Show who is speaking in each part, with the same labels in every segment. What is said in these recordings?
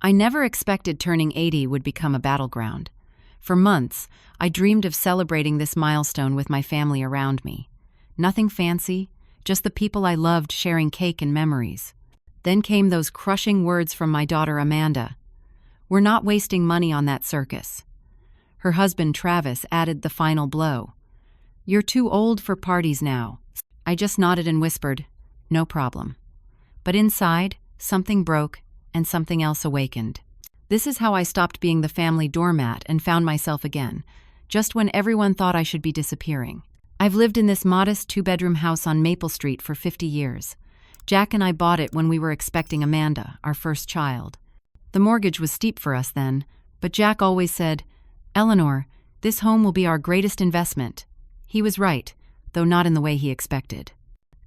Speaker 1: I never expected turning 80 would become a battleground. For months, I dreamed of celebrating this milestone with my family around me. Nothing fancy, just the people I loved sharing cake and memories. Then came those crushing words from my daughter Amanda. "We're not wasting money on that circus." Her husband Travis added the final blow. "You're too old for parties now." I just nodded and whispered, "No problem." But inside, something broke and something else awakened. This is how I stopped being the family doormat and found myself again, just when everyone thought I should be disappearing. I've lived in this modest 2-bedroom house on Maple Street for 50 years. Jack and I bought it when we were expecting Amanda, our first child. The mortgage was steep for us then, but Jack always said, "Eleanor, this home will be our greatest investment." He was right, though not in the way he expected.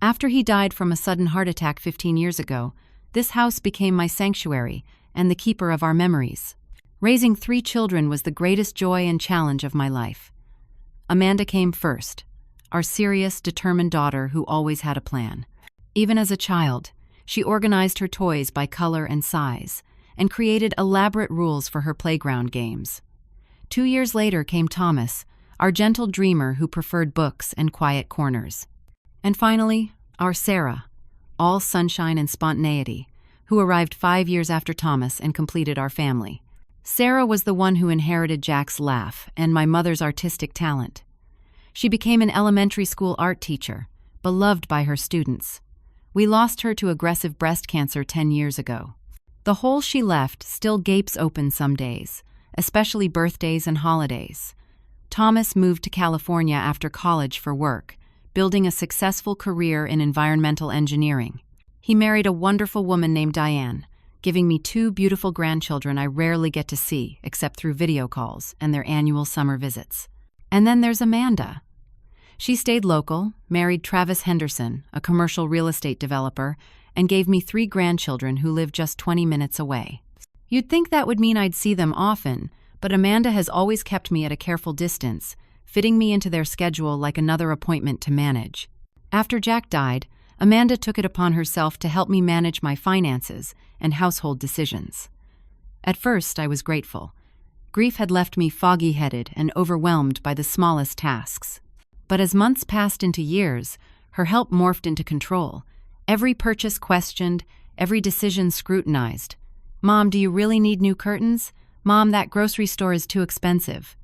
Speaker 1: After he died from a sudden heart attack 15 years ago, this house became my sanctuary and the keeper of our memories. Raising 3 children was the greatest joy and challenge of my life. Amanda came first, our serious, determined daughter who always had a plan. Even as a child, she organized her toys by color and size, and created elaborate rules for her playground games. 2 years later came Thomas, our gentle dreamer who preferred books and quiet corners. And finally, our Sarah, all sunshine and spontaneity, who arrived 5 years after Thomas and completed our family. Sarah was the one who inherited Jack's laugh and my mother's artistic talent. She became an elementary school art teacher, beloved by her students. We lost her to aggressive breast cancer 10 years ago. The hole she left still gapes open some days, especially birthdays and holidays. Thomas moved to California after college for work, building a successful career in environmental engineering. He married a wonderful woman named Diane, giving me 2 beautiful grandchildren I rarely get to see except through video calls and their annual summer visits. And then there's Amanda. She stayed local, married Travis Henderson, a commercial real estate developer, and gave me 3 grandchildren who live just 20 minutes away. You'd think that would mean I'd see them often, but Amanda has always kept me at a careful distance, fitting me into their schedule like another appointment to manage. After Jack died, Amanda took it upon herself to help me manage my finances and household decisions. At first, I was grateful. Grief had left me foggy-headed and overwhelmed by the smallest tasks. But as months passed into years, her help morphed into control. Every purchase questioned, every decision scrutinized. "Mom, do you really need new curtains? Mom, that grocery store is too expensive.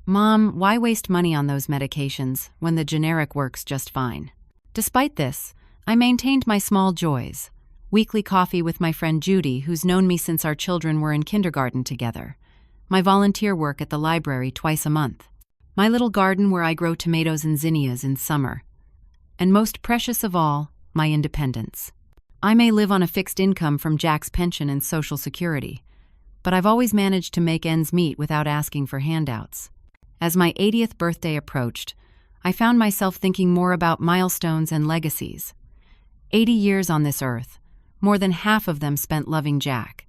Speaker 1: Mom, why waste money on those medications when the generic works just fine?" Despite this, I maintained my small joys. Weekly coffee with my friend Judy, who's known me since our children were in kindergarten together. My volunteer work at the library twice a month. My little garden where I grow tomatoes and zinnias in summer. And most precious of all, my independence. I may live on a fixed income from Jack's pension and Social Security, but I've always managed to make ends meet without asking for handouts. As my 80th birthday approached, I found myself thinking more about milestones and legacies. 80 years on this earth, more than half of them spent loving Jack,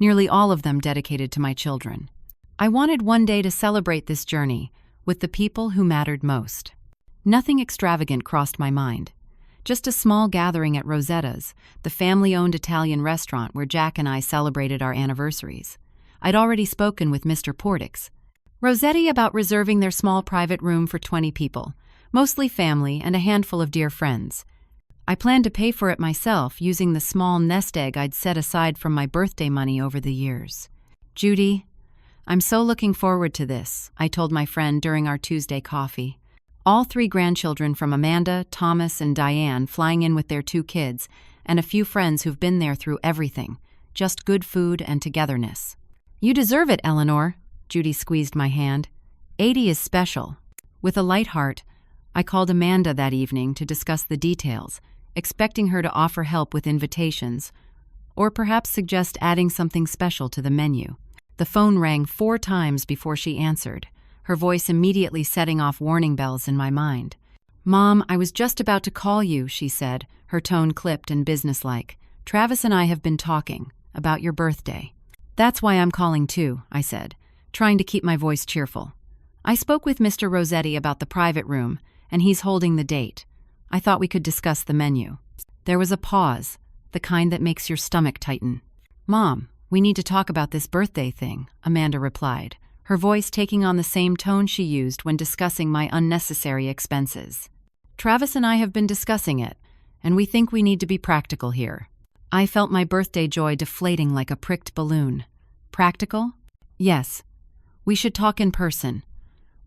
Speaker 1: nearly all of them dedicated to my children. I wanted one day to celebrate this journey with the people who mattered most. Nothing extravagant crossed my mind. Just a small gathering at Rosetta's, the family-owned Italian restaurant where Jack and I celebrated our anniversaries. I'd already spoken with Mr. Portix, Rossetti about reserving their small private room for 20 people, mostly family and a handful of dear friends. I planned to pay for it myself using the small nest egg I'd set aside from my birthday money over the years. "Judy, I'm so looking forward to this," I told my friend during our Tuesday coffee. All 3 grandchildren from Amanda, Thomas, and Diane flying in with their 2 kids, and a few friends who've been there through everything, just good food and togetherness. "You deserve it, Eleanor," Judy squeezed my hand. 80 is special. With a light heart, I called Amanda that evening to discuss the details, expecting her to offer help with invitations, or perhaps suggest adding something special to the menu. The phone rang 4 times before she answered, her voice immediately setting off warning bells in my mind. "Mom, I was just about to call you," she said, her tone clipped and businesslike. "Travis and I have been talking about your birthday." "That's why I'm calling too," I said, trying to keep my voice cheerful. "I spoke with Mr. Rossetti about the private room, and he's holding the date. I thought we could discuss the menu." There was a pause, the kind that makes your stomach tighten. "Mom, We need to talk about this birthday thing, Amanda replied, her voice taking on the same tone she used when discussing my unnecessary expenses. Travis and I have been discussing it, and we think we need to be practical here. I felt my birthday joy deflating like a pricked balloon. Practical? Yes. We should talk in person.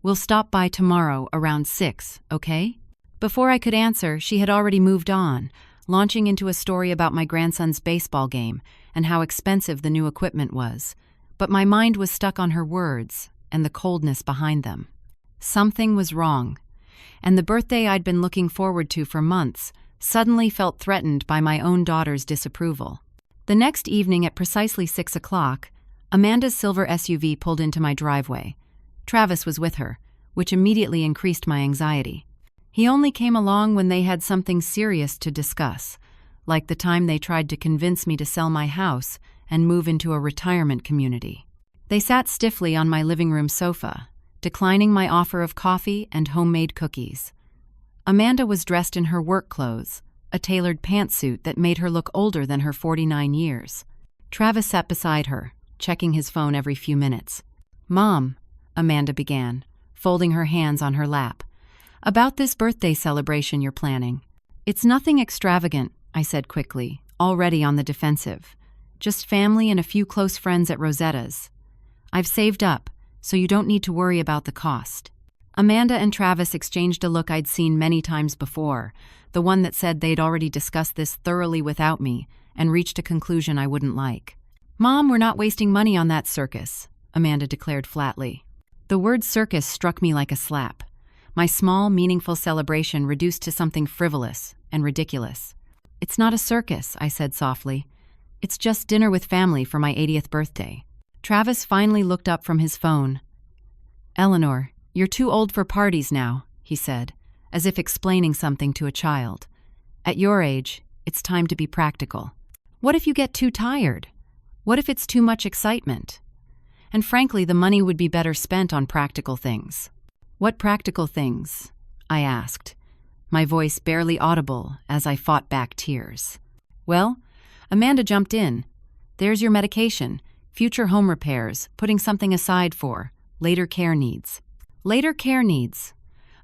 Speaker 1: We'll stop by tomorrow around 6, okay? Before I could answer, she had already moved on, launching into a story about my grandson's baseball game and how expensive the new equipment was. But my mind was stuck on her words and the coldness behind them. Something was wrong, and the birthday I'd been looking forward to for months suddenly felt threatened by my own daughter's disapproval. The next evening at precisely 6 o'clock, Amanda's silver SUV pulled into my driveway. Travis was with her, which immediately increased my anxiety. He only came along when they had something serious to discuss, like the time they tried to convince me to sell my house and move into a retirement community. They sat stiffly on my living room sofa, declining my offer of coffee and homemade cookies. Amanda was dressed in her work clothes, a tailored pantsuit that made her look older than her 49 years. Travis sat beside her, checking his phone every few minutes. "Mom," Amanda began, folding her hands on her lap, "about this birthday celebration you're planning." "It's nothing extravagant," I said quickly, already on the defensive. "Just family and a few close friends at Rosetta's. I've saved up, so you don't need to worry about the cost." Amanda and Travis exchanged a look I'd seen many times before, the one that said they'd already discussed this thoroughly without me and reached a conclusion I wouldn't like. "Mom, we're not wasting money on that circus," Amanda declared flatly. The word circus struck me like a slap. My small, meaningful celebration reduced to something frivolous and ridiculous. "It's not a circus," I said softly. "It's just dinner with family for my 80th birthday." Travis finally looked up from his phone. "Eleanor, you're too old for parties now," he said, as if explaining something to a child. "At your age, it's time to be practical. What if you get too tired? What if it's too much excitement? And frankly, the money would be better spent on practical things." "What practical things?" I asked, my voice barely audible as I fought back tears. "Well," Amanda jumped in, "there's your medication, future home repairs, putting something aside for later care needs." Later care needs,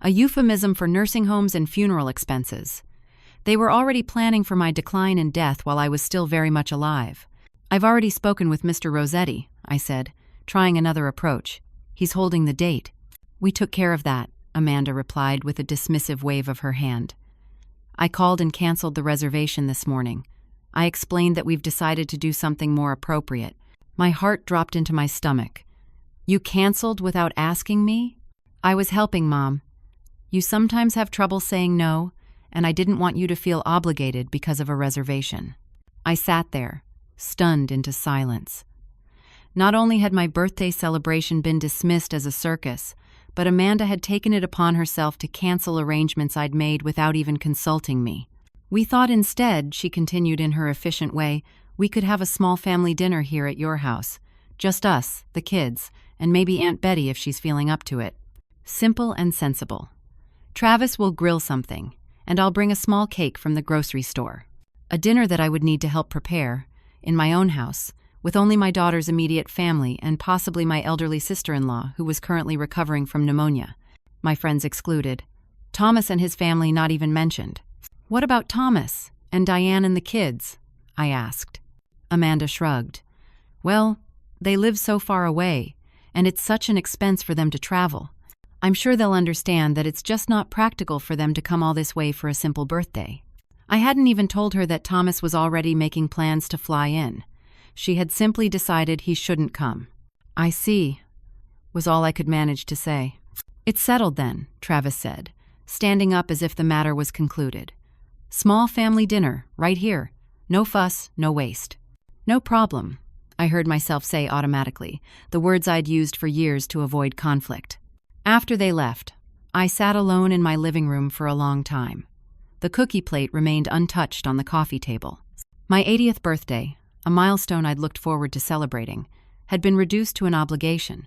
Speaker 1: a euphemism for nursing homes and funeral expenses. They were already planning for my decline and death while I was still very much alive. "I've already spoken with Mr. Rossetti," I said, trying another approach. "He's holding the date." "We took care of that," Amanda replied with a dismissive wave of her hand. "I called and canceled the reservation this morning. I explained that we've decided to do something more appropriate." My heart dropped into my stomach. "You canceled without asking me?" "I was helping, Mom. You sometimes have trouble saying no, and I didn't want you to feel obligated because of a reservation." I sat there, stunned into silence. Not only had my birthday celebration been dismissed as a circus, but Amanda had taken it upon herself to cancel arrangements I'd made without even consulting me. "We thought instead," she continued in her efficient way, "we could have a small family dinner here at your house. Just us, the kids, and maybe Aunt Betty if she's feeling up to it. Simple and sensible. Travis will grill something, and I'll bring a small cake from the grocery store. A dinner that I would need to help prepare, in my own house, with only my daughter's immediate family and possibly my elderly sister-in-law who was currently recovering from pneumonia. My friends excluded. Thomas and his family not even mentioned." "What about Thomas and Diane and the kids?" I asked. Amanda shrugged. "Well, they live so far away, and it's such an expense for them to travel. I'm sure they'll understand that it's just not practical for them to come all this way for a simple birthday." I hadn't even told her that Thomas was already making plans to fly in. She had simply decided he shouldn't come. "I see," was all I could manage to say. "It's settled then," Travis said, standing up as if the matter was concluded. "Small family dinner, right here. No fuss, no waste." "No problem," I heard myself say automatically, the words I'd used for years to avoid conflict. After they left, I sat alone in my living room for a long time. The cookie plate remained untouched on the coffee table. My 80th birthday, a milestone I'd looked forward to celebrating, had been reduced to an obligation,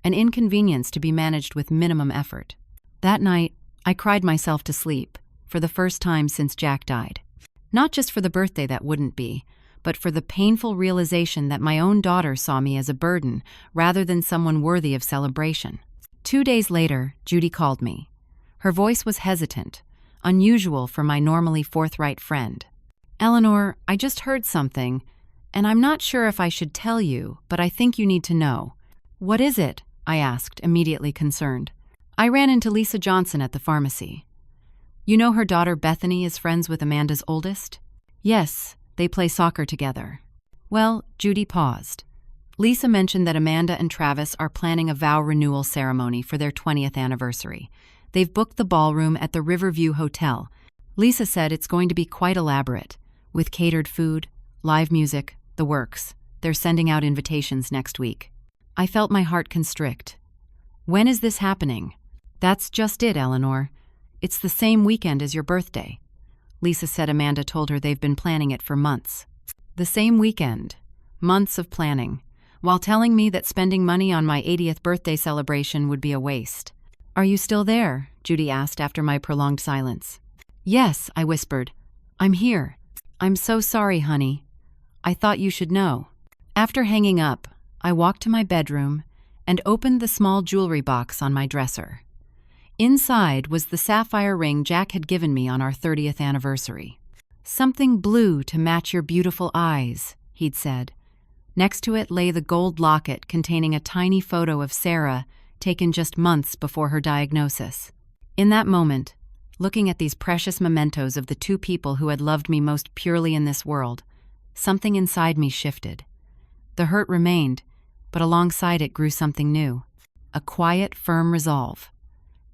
Speaker 1: an inconvenience to be managed with minimum effort. That night, I cried myself to sleep, for the first time since Jack died. Not just for the birthday that wouldn't be, but for the painful realization that my own daughter saw me as a burden rather than someone worthy of celebration. 2 days later, Judy called me. Her voice was hesitant, unusual for my normally forthright friend. "Eleanor, I just heard something, and I'm not sure if I should tell you, but I think you need to know." "What is it?" I asked, immediately concerned. "I ran into Lisa Johnson at the pharmacy. You know her daughter Bethany is friends with Amanda's oldest?" "Yes, they play soccer together." Well, Judy paused. Lisa mentioned that Amanda and Travis are planning a vow renewal ceremony for their 20th anniversary. They've booked the ballroom at the Riverview Hotel. Lisa said it's going to be quite elaborate, with catered food, live music, the works. They're sending out invitations next week. I felt my heart constrict. "When is this happening?" "That's just it, Eleanor. It's the same weekend as your birthday." Lisa said Amanda told her they've been planning it for months. The same weekend. Months of planning, while telling me that spending money on my 80th birthday celebration would be a waste. "Are you still there?" Judy asked after my prolonged silence. "Yes," I whispered. "I'm here." "I'm so sorry, honey. I thought you should know." After hanging up, I walked to my bedroom and opened the small jewelry box on my dresser. Inside was the sapphire ring Jack had given me on our 30th anniversary. "Something blue to match your beautiful eyes," he'd said. Next to it lay the gold locket containing a tiny photo of Sarah taken just months before her diagnosis. In that moment, looking at these precious mementos of the two people who had loved me most purely in this world, something inside me shifted. The hurt remained, but alongside it grew something new. A quiet, firm resolve.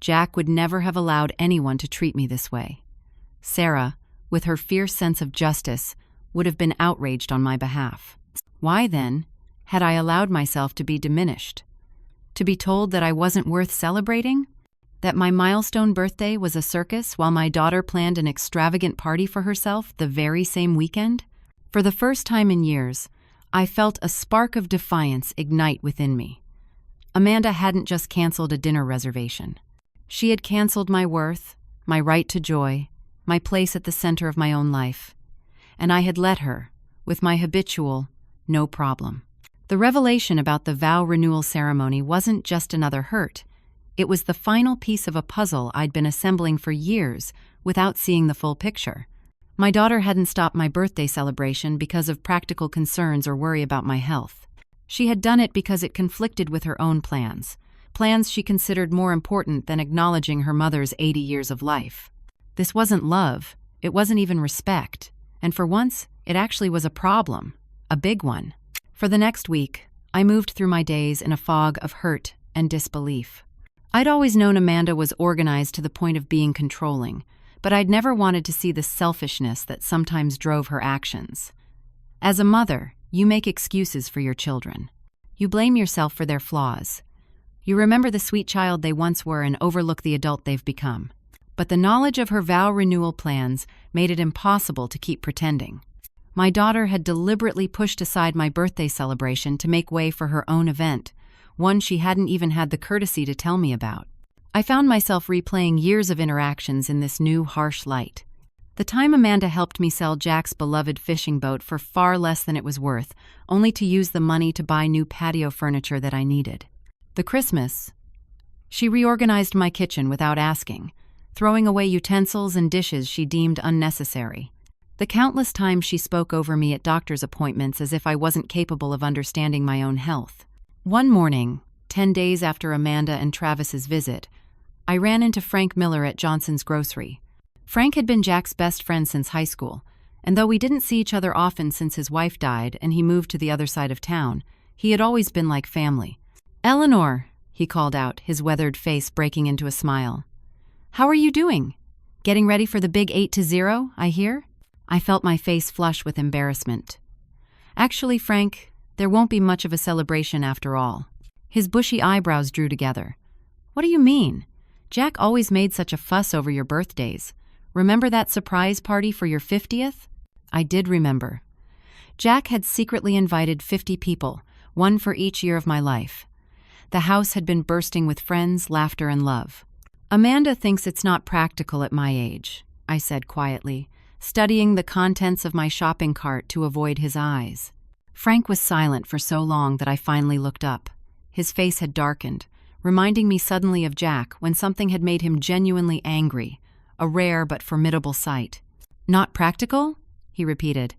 Speaker 1: Jack would never have allowed anyone to treat me this way. Sarah, with her fierce sense of justice, would have been outraged on my behalf. Why, then, had I allowed myself to be diminished? To be told that I wasn't worth celebrating? That my milestone birthday was a circus while my daughter planned an extravagant party for herself the very same weekend? For the first time in years, I felt a spark of defiance ignite within me. Amanda hadn't just canceled a dinner reservation. She had canceled my worth, my right to joy, my place at the center of my own life. And I had let her, with my habitual, no problem. The revelation about the vow renewal ceremony wasn't just another hurt. It was the final piece of a puzzle I'd been assembling for years without seeing the full picture. My daughter hadn't stopped my birthday celebration because of practical concerns or worry about my health. She had done it because it conflicted with her own plans she considered more important than acknowledging her mother's 80 years of life. This wasn't love, it wasn't even respect, and for once, it actually was a problem, a big one. For the next week, I moved through my days in a fog of hurt and disbelief. I'd always known Amanda was organized to the point of being controlling, but I'd never wanted to see the selfishness that sometimes drove her actions. As a mother, you make excuses for your children. You blame yourself for their flaws. You remember the sweet child they once were and overlook the adult they've become. But the knowledge of her vow renewal plans made it impossible to keep pretending. My daughter had deliberately pushed aside my birthday celebration to make way for her own event, one she hadn't even had the courtesy to tell me about. I found myself replaying years of interactions in this new, harsh light. The time Amanda helped me sell Jack's beloved fishing boat for far less than it was worth, only to use the money to buy new patio furniture that I needed. The Christmas. She reorganized my kitchen without asking, throwing away utensils and dishes she deemed unnecessary. The countless times she spoke over me at doctor's appointments as if I wasn't capable of understanding my own health. One morning, 10 days after Amanda and Travis's visit, I ran into Frank Miller at Johnson's Grocery. Frank had been Jack's best friend since high school, and though we didn't see each other often since his wife died and he moved to the other side of town, he had always been like family. "Eleanor," he called out, his weathered face breaking into a smile. "How are you doing? Getting ready for the big 8-0, I hear?" I felt my face flush with embarrassment. "Actually, Frank, there won't be much of a celebration after all." His bushy eyebrows drew together. "What do you mean? Jack always made such a fuss over your birthdays. Remember that surprise party for your 50th? I did remember. Jack had secretly invited 50 people, one for each year of my life. The house had been bursting with friends, laughter, and love. "Amanda thinks it's not practical at my age," I said quietly, studying the contents of my shopping cart to avoid his eyes. Frank was silent for so long that I finally looked up. His face had darkened, reminding me suddenly of Jack when something had made him genuinely angry, a rare but formidable sight. "Not practical?" he repeated.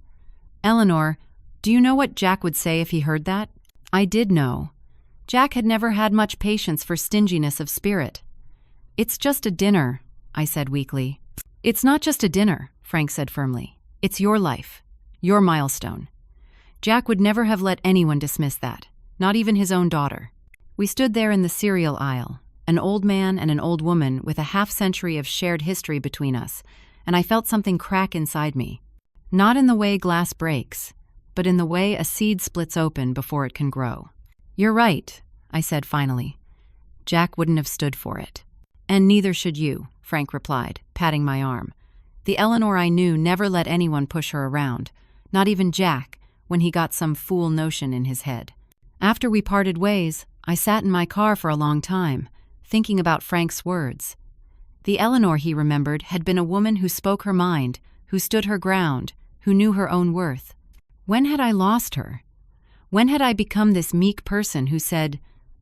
Speaker 1: "Eleanor, do you know what Jack would say if he heard that?" I did know. Jack had never had much patience for stinginess of spirit. "It's just a dinner," I said weakly. "It's not just a dinner," Frank said firmly. "It's your life, your milestone." Jack would never have let anyone dismiss that, not even his own daughter. We stood there in the cereal aisle, an old man and an old woman with a half-century of shared history between us, and I felt something crack inside me. Not in the way glass breaks, but in the way a seed splits open before it can grow. "You're right," I said finally. "Jack wouldn't have stood for it." "And neither should you," Frank replied, patting my arm. "The Eleanor I knew never let anyone push her around, not even Jack, when he got some fool notion in his head." After we parted ways, I sat in my car for a long time, thinking about Frank's words. The Eleanor he remembered had been a woman who spoke her mind, who stood her ground, who knew her own worth. When had I lost her? When had I become this meek person who said,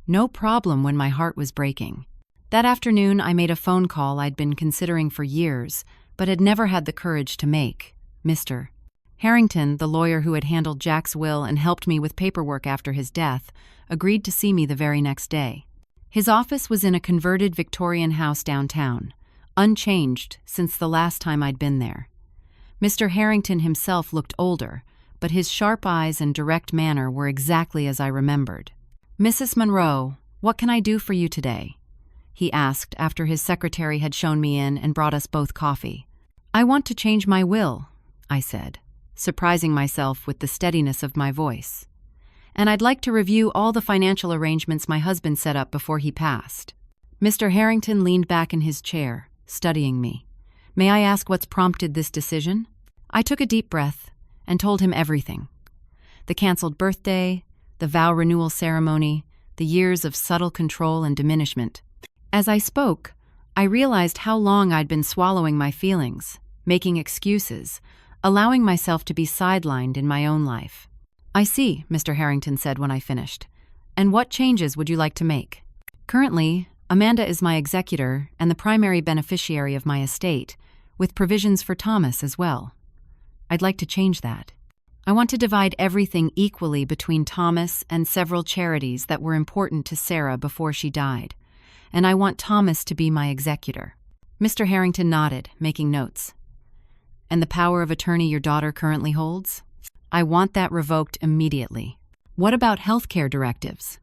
Speaker 1: "No problem," when my heart was breaking? That afternoon, I made a phone call I'd been considering for years, but had never had the courage to make. Mr. Harrington, the lawyer who had handled Jack's will and helped me with paperwork after his death, agreed to see me the very next day. His office was in a converted Victorian house downtown, unchanged since the last time I'd been there. Mr. Harrington himself looked older, but his sharp eyes and direct manner were exactly as I remembered. "Mrs. Monroe, what can I do for you today?" he asked after his secretary had shown me in and brought us both coffee. "I want to change my will," I said, surprising myself with the steadiness of my voice. "And I'd like to review all the financial arrangements my husband set up before he passed." Mr. Harrington leaned back in his chair, studying me. "May I ask what's prompted this decision?" I took a deep breath and told him everything. The canceled birthday, the vow renewal ceremony, the years of subtle control and diminishment. As I spoke, I realized how long I'd been swallowing my feelings, making excuses, allowing myself to be sidelined in my own life. "I see," Mr. Harrington said when I finished. "And what changes would you like to make?" "Currently, Amanda is my executor and the primary beneficiary of my estate, with provisions for Thomas as well. I'd like to change that. I want to divide everything equally between Thomas and several charities that were important to Sarah before she died, and I want Thomas to be my executor." Mr. Harrington nodded, making notes. "And the power of attorney your daughter currently holds?" "I want that revoked immediately." "What about healthcare directives?"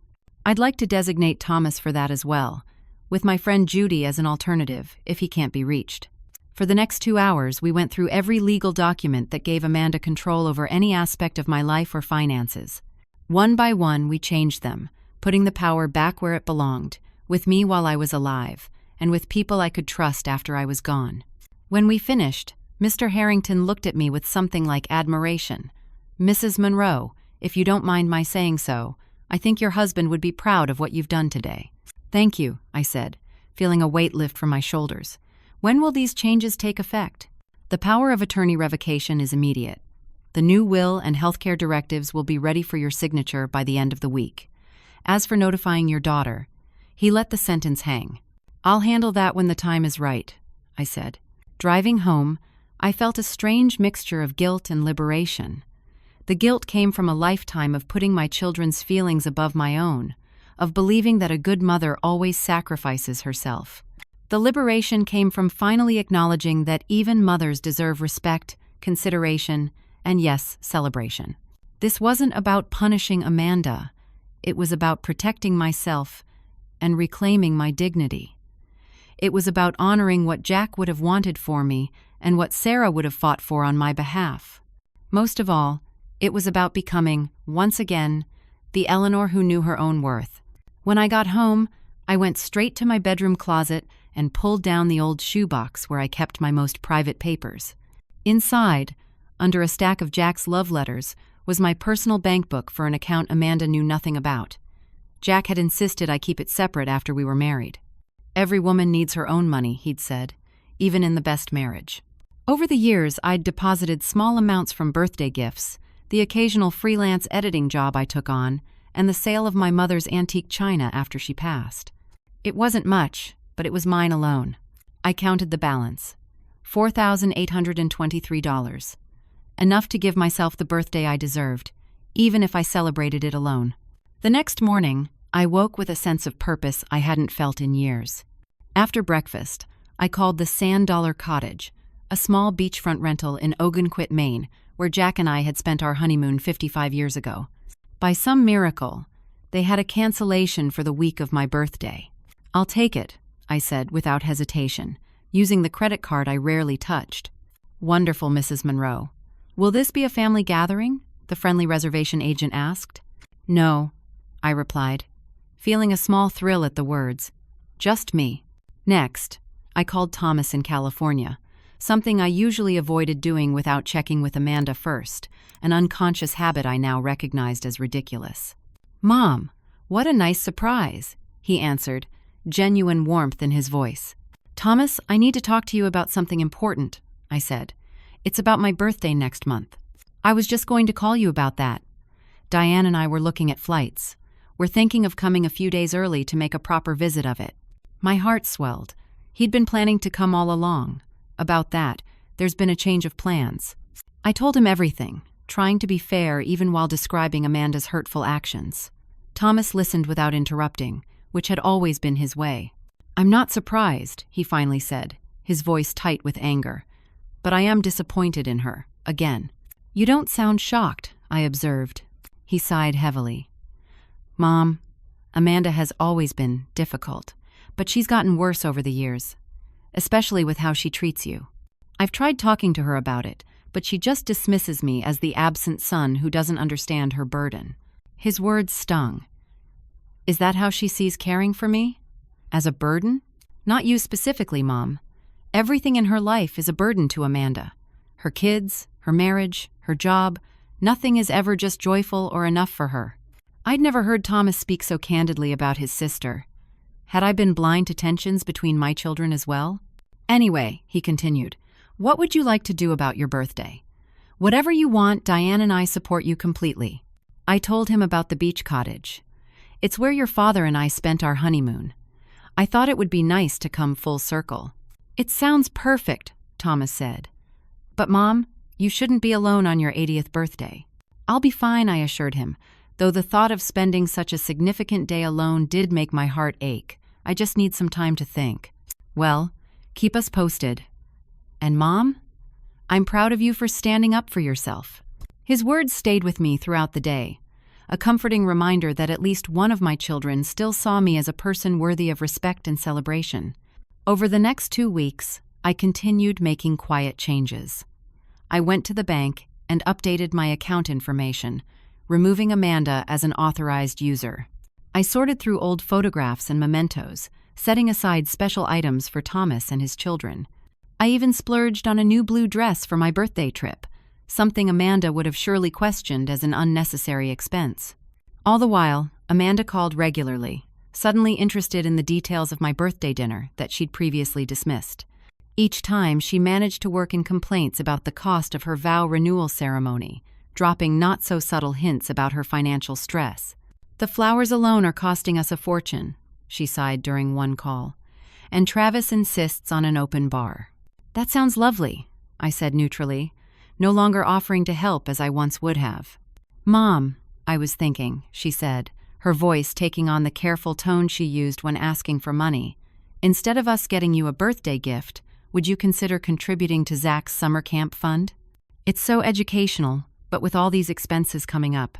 Speaker 1: "I'd like to designate Thomas for that as well, with my friend Judy as an alternative, if he can't be reached." For the next 2 hours, we went through every legal document that gave Amanda control over any aspect of my life or finances. One by one, we changed them, putting the power back where it belonged, with me while I was alive, and with people I could trust after I was gone. When we finished, Mr. Harrington looked at me with something like admiration. "Mrs. Monroe, if you don't mind my saying so, I think your husband would be proud of what you've done today." "Thank you," I said, feeling a weight lift from my shoulders. "When will these changes take effect?" "The power of attorney revocation is immediate. The new will and healthcare directives will be ready for your signature by the end of the week. As for notifying your daughter," he let the sentence hang. "I'll handle that when the time is right," I said. Driving home, I felt a strange mixture of guilt and liberation. The guilt came from a lifetime of putting my children's feelings above my own, of believing that a good mother always sacrifices herself. The liberation came from finally acknowledging that even mothers deserve respect, consideration, and yes, celebration. This wasn't about punishing Amanda. It was about protecting myself and reclaiming my dignity. It was about honoring what Jack would have wanted for me and what Sarah would have fought for on my behalf. Most of all, it was about becoming, once again, the Eleanor who knew her own worth. When I got home, I went straight to my bedroom closet and pulled down the old shoebox where I kept my most private papers. Inside, under a stack of Jack's love letters, was my personal bank book for an account Amanda knew nothing about. Jack had insisted I keep it separate after we were married. "Every woman needs her own money," he'd said, "even in the best marriage." Over the years, I'd deposited small amounts from birthday gifts, the occasional freelance editing job I took on, and the sale of my mother's antique china after she passed. It wasn't much, but it was mine alone. I counted the balance. $4,823. Enough to give myself the birthday I deserved, even if I celebrated it alone. The next morning, I woke with a sense of purpose I hadn't felt in years. After breakfast, I called the Sand Dollar Cottage, a small beachfront rental in Ogunquit, Maine, where Jack and I had spent our honeymoon 55 years ago. By some miracle, they had a cancellation for the week of my birthday. "I'll take it," I said without hesitation, using the credit card I rarely touched. "Wonderful, Mrs. Monroe. Will this be a family gathering?" the friendly reservation agent asked. "No," I replied, feeling a small thrill at the words. "Just me." Next, I called Thomas in California, something I usually avoided doing without checking with Amanda first, an unconscious habit I now recognized as ridiculous. "Mom, what a nice surprise," he answered, genuine warmth in his voice. "Thomas, I need to talk to you about something important," I said. "It's about my birthday next month." "I was just going to call you about that. Diane and I were looking at flights. We're thinking of coming a few days early to make a proper visit of it." My heart swelled. He'd been planning to come all along. About that, there's been a change of plans. I told him everything, trying to be fair even while describing Amanda's hurtful actions. Thomas listened without interrupting, which had always been his way. "I'm not surprised," he finally said, his voice tight with anger. "But I am disappointed in her, again." "You don't sound shocked," I observed. He sighed heavily. "Mom, Amanda has always been difficult, but she's gotten worse over the years, especially with how she treats you. I've tried talking to her about it, but she just dismisses me as the absent son who doesn't understand her burden." His words stung. "Is that how she sees caring for me? As a burden?" "Not you specifically, Mom. Everything in her life is a burden to Amanda. Her kids, her marriage, her job, nothing is ever just joyful or enough for her." I'd never heard Thomas speak so candidly about his sister. Had I been blind to tensions between my children as well? "Anyway," he continued, "what would you like to do about your birthday? Whatever you want, Diane and I support you completely." I told him about the beach cottage. "It's where your father and I spent our honeymoon. I thought it would be nice to come full circle." "It sounds perfect," Thomas said. "But Mom, you shouldn't be alone on your 80th birthday." "I'll be fine," I assured him, though the thought of spending such a significant day alone did make my heart ache. I just need some time to think. "Well, keep us posted. And Mom, I'm proud of you for standing up for yourself." His words stayed with me throughout the day, a comforting reminder that at least one of my children still saw me as a person worthy of respect and celebration. Over the next 2 weeks, I continued making quiet changes. I went to the bank and updated my account information, removing Amanda as an authorized user. I sorted through old photographs and mementos, setting aside special items for Thomas and his children. I even splurged on a new blue dress for my birthday trip, something Amanda would have surely questioned as an unnecessary expense. All the while, Amanda called regularly, suddenly interested in the details of my birthday dinner that she'd previously dismissed. Each time, she managed to work in complaints about the cost of her vow renewal ceremony, dropping not-so-subtle hints about her financial stress. "The flowers alone are costing us a fortune," she sighed during one call, "and Travis insists on an open bar." "That sounds lovely," I said neutrally, no longer offering to help as I once would have. "Mom, I was thinking," she said, her voice taking on the careful tone she used when asking for money. "Instead of us getting you a birthday gift, would you consider contributing to Zach's summer camp fund? It's so educational, but with all these expenses coming up."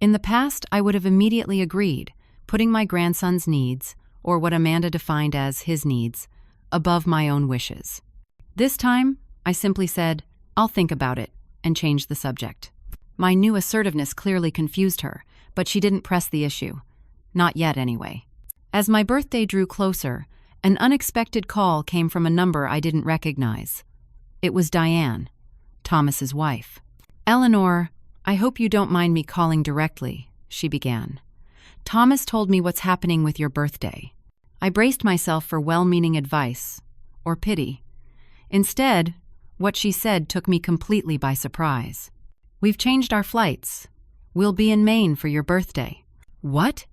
Speaker 1: In the past, I would have immediately agreed, putting my grandson's needs, or what Amanda defined as his needs, above my own wishes. This time, I simply said, "I'll think about it," and changed the subject. My new assertiveness clearly confused her, but she didn't press the issue. Not yet, anyway. As my birthday drew closer, an unexpected call came from a number I didn't recognize. It was Diane, Thomas's wife. "Eleanor, I hope you don't mind me calling directly," she began. "Thomas told me what's happening with your birthday." I braced myself for well-meaning advice, or pity. Instead, What she said took me completely by surprise. "We've changed our flights. We'll be in Maine for your birthday." "What?"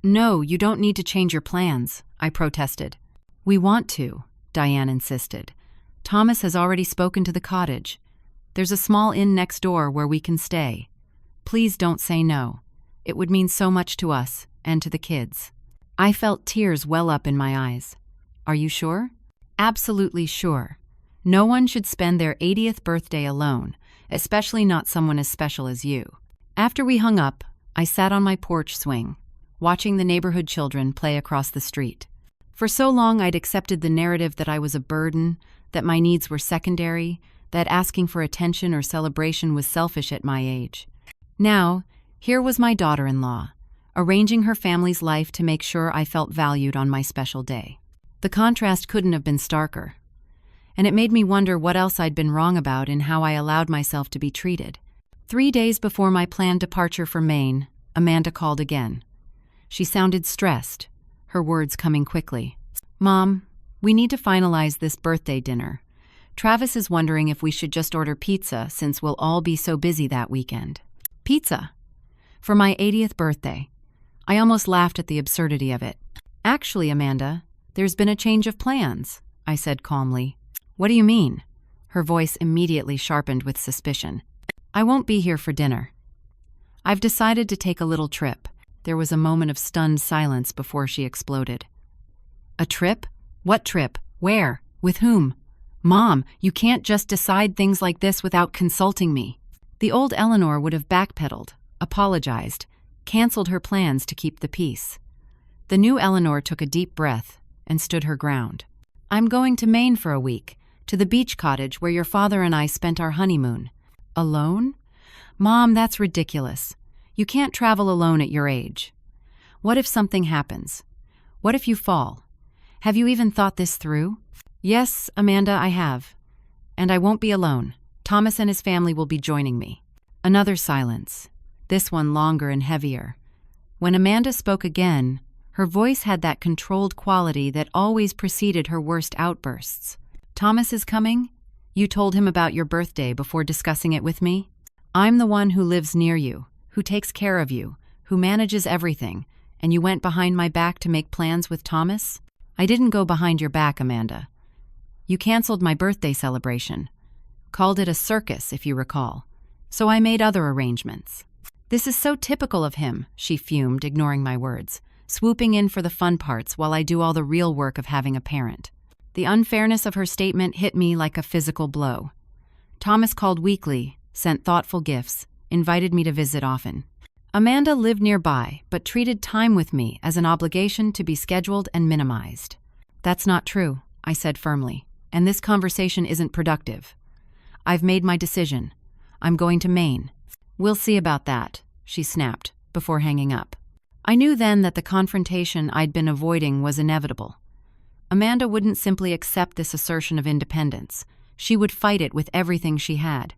Speaker 1: "No, you don't need to change your plans," I protested. "We want to," Diane insisted. "Thomas has already spoken to the cottage. There's a small inn next door where we can stay. Please don't say no. It would mean so much to us and to the kids." I felt tears well up in my eyes. "Are you sure?" "Absolutely sure. No one should spend their 80th birthday alone, especially not someone as special as you." After we hung up, I sat on my porch swing, watching the neighborhood children play across the street. For so long I'd accepted the narrative that I was a burden, that my needs were secondary, that asking for attention or celebration was selfish at my age. Now, here was my daughter-in-law, arranging her family's life to make sure I felt valued on my special day. The contrast couldn't have been starker, and it made me wonder what else I'd been wrong about in how I allowed myself to be treated. 3 days before my planned departure for Maine, Amanda called again. She sounded stressed, her words coming quickly. "Mom, we need to finalize this birthday dinner. Travis is wondering if we should just order pizza since we'll all be so busy that weekend." "Pizza? For my 80th birthday?" I almost laughed at the absurdity of it. "Actually, Amanda, there's been a change of plans," I said calmly. "What do you mean?" Her voice immediately sharpened with suspicion. "I won't be here for dinner. I've decided to take a little trip." There was a moment of stunned silence before she exploded. "A trip? What trip? Where? With whom? Mom, you can't just decide things like this without consulting me." The old Eleanor would have backpedaled, apologized, canceled her plans to keep the peace. The new Eleanor took a deep breath and stood her ground. "I'm going to Maine for a week, to the beach cottage where your father and I spent our honeymoon." "Alone?" "Mom, that's ridiculous. You can't travel alone at your age. What if something happens? What if you fall? Have you even thought this through?" "Yes, Amanda, I have. And I won't be alone. Thomas and his family will be joining me." Another silence, this one longer and heavier. When Amanda spoke again, her voice had that controlled quality that always preceded her worst outbursts. "Thomas is coming? You told him about your birthday before discussing it with me? I'm the one who lives near you, who takes care of you, who manages everything, and you went behind my back to make plans with Thomas?" "I didn't go behind your back, Amanda. You canceled my birthday celebration. Called it a circus, if you recall. So I made other arrangements." "This is so typical of him," she fumed, ignoring my words, swooping in for the fun parts while I do all the real work of having a parent. The unfairness of her statement hit me like a physical blow. Thomas called weekly, sent thoughtful gifts, invited me to visit often. Amanda lived nearby, but treated time with me as an obligation to be scheduled and minimized. "That's not true," I said firmly, "and this conversation isn't productive. I've made my decision. I'm going to Maine." "We'll see about that," she snapped, before hanging up. I knew then that the confrontation I'd been avoiding was inevitable. Amanda wouldn't simply accept this assertion of independence. She would fight it with everything she had.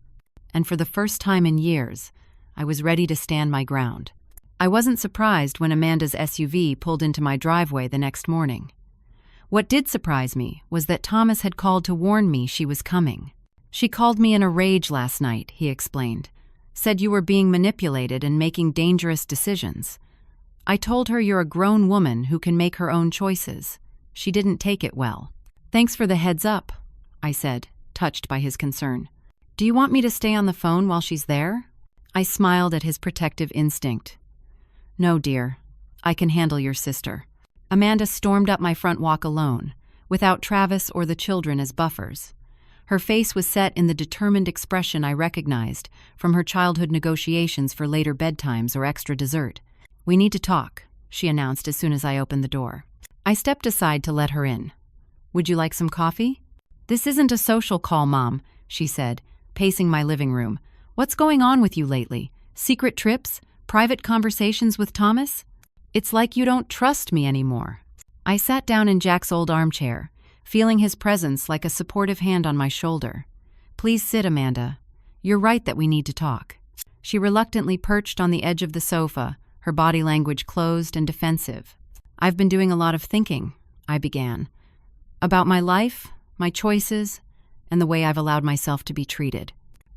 Speaker 1: And for the first time in years, I was ready to stand my ground. I wasn't surprised when Amanda's SUV pulled into my driveway the next morning. What did surprise me was that Thomas had called to warn me she was coming. "She called me in a rage last night," he explained. "Said you were being manipulated and making dangerous decisions. I told her you're a grown woman who can make her own choices. She didn't take it well." "Thanks for the heads up," I said, touched by his concern. "Do you want me to stay on the phone while she's there?" I smiled at his protective instinct. "No, dear. I can handle your sister." Amanda stormed up my front walk alone, without Travis or the children as buffers. Her face was set in the determined expression I recognized from her childhood negotiations for later bedtimes or extra dessert. "We need to talk," she announced as soon as I opened the door. I stepped aside to let her in. "Would you like some coffee?" "This isn't a social call, Mom," she said, pacing my living room. "What's going on with you lately? Secret trips? Private conversations with Thomas? It's like you don't trust me anymore." I sat down in Jack's old armchair, feeling his presence like a supportive hand on my shoulder. "Please sit, Amanda. You're right that we need to talk." She reluctantly perched on the edge of the sofa, her body language closed and defensive. "I've been doing a lot of thinking," I began. "About my life, my choices, and the way I've allowed myself to be treated.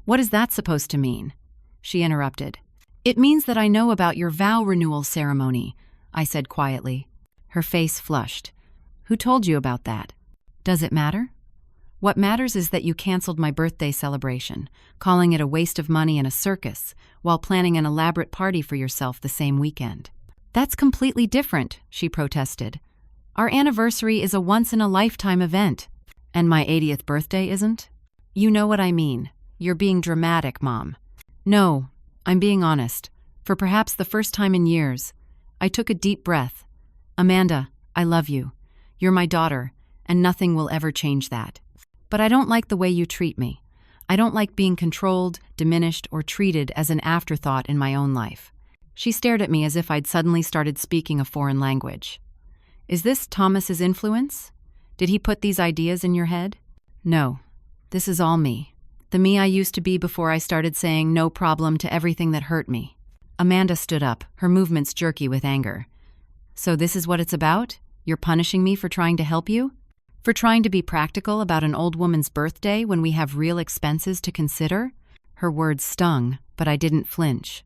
Speaker 1: What is that supposed to mean? She interrupted. It means that I know about your vow renewal ceremony, I said quietly. Her face flushed. Who told you about that? Does it matter? What matters is that you canceled my birthday celebration, calling it a waste of money and a circus, while planning an elaborate party for yourself the same weekend. That's completely different, she protested. Our anniversary is a once-in-a-lifetime event. And my 80th birthday isn't? You know what I mean. You're being dramatic, Mom. No, I'm being honest. For perhaps the first time in years, I took a deep breath. Amanda, I love you. You're my daughter, and nothing will ever change that. But I don't like the way you treat me. I don't like being controlled, diminished, or treated as an afterthought in my own life. She stared at me as if I'd suddenly started speaking a foreign language. Is this Thomas's influence? Did he put these ideas in your head? No, this is all me. The me I used to be before I started saying no problem to everything that hurt me. Amanda stood up, her movements jerky with anger. So this is what it's about? You're punishing me for trying to help you? For trying to be practical about an old woman's birthday when we have real expenses to consider? Her words stung, but I didn't flinch.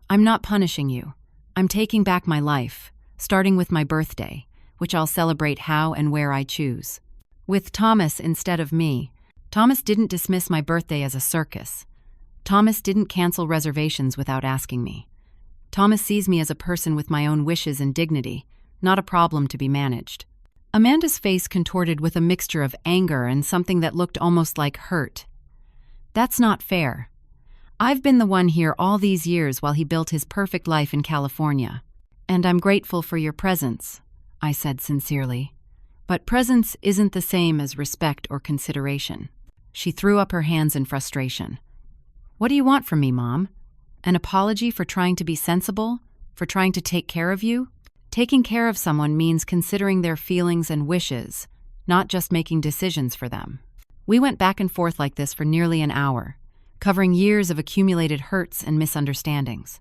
Speaker 1: I'm not punishing you. I'm taking back my life, starting with my birthday, which I'll celebrate how and where I choose. With Thomas instead of me. Thomas didn't dismiss my birthday as a circus. Thomas didn't cancel reservations without asking me. Thomas sees me as a person with my own wishes and dignity, not a problem to be managed. Amanda's face contorted with a mixture of anger and something that looked almost like hurt. That's not fair. I've been the one here all these years while he built his perfect life in California. And I'm grateful for your presence, I said sincerely. But presence isn't the same as respect or consideration. She threw up her hands in frustration. What do you want from me, Mom? An apology for trying to be sensible? For trying to take care of you? Taking care of someone means considering their feelings and wishes, not just making decisions for them. We went back and forth like this for nearly an hour, covering years of accumulated hurts and misunderstandings.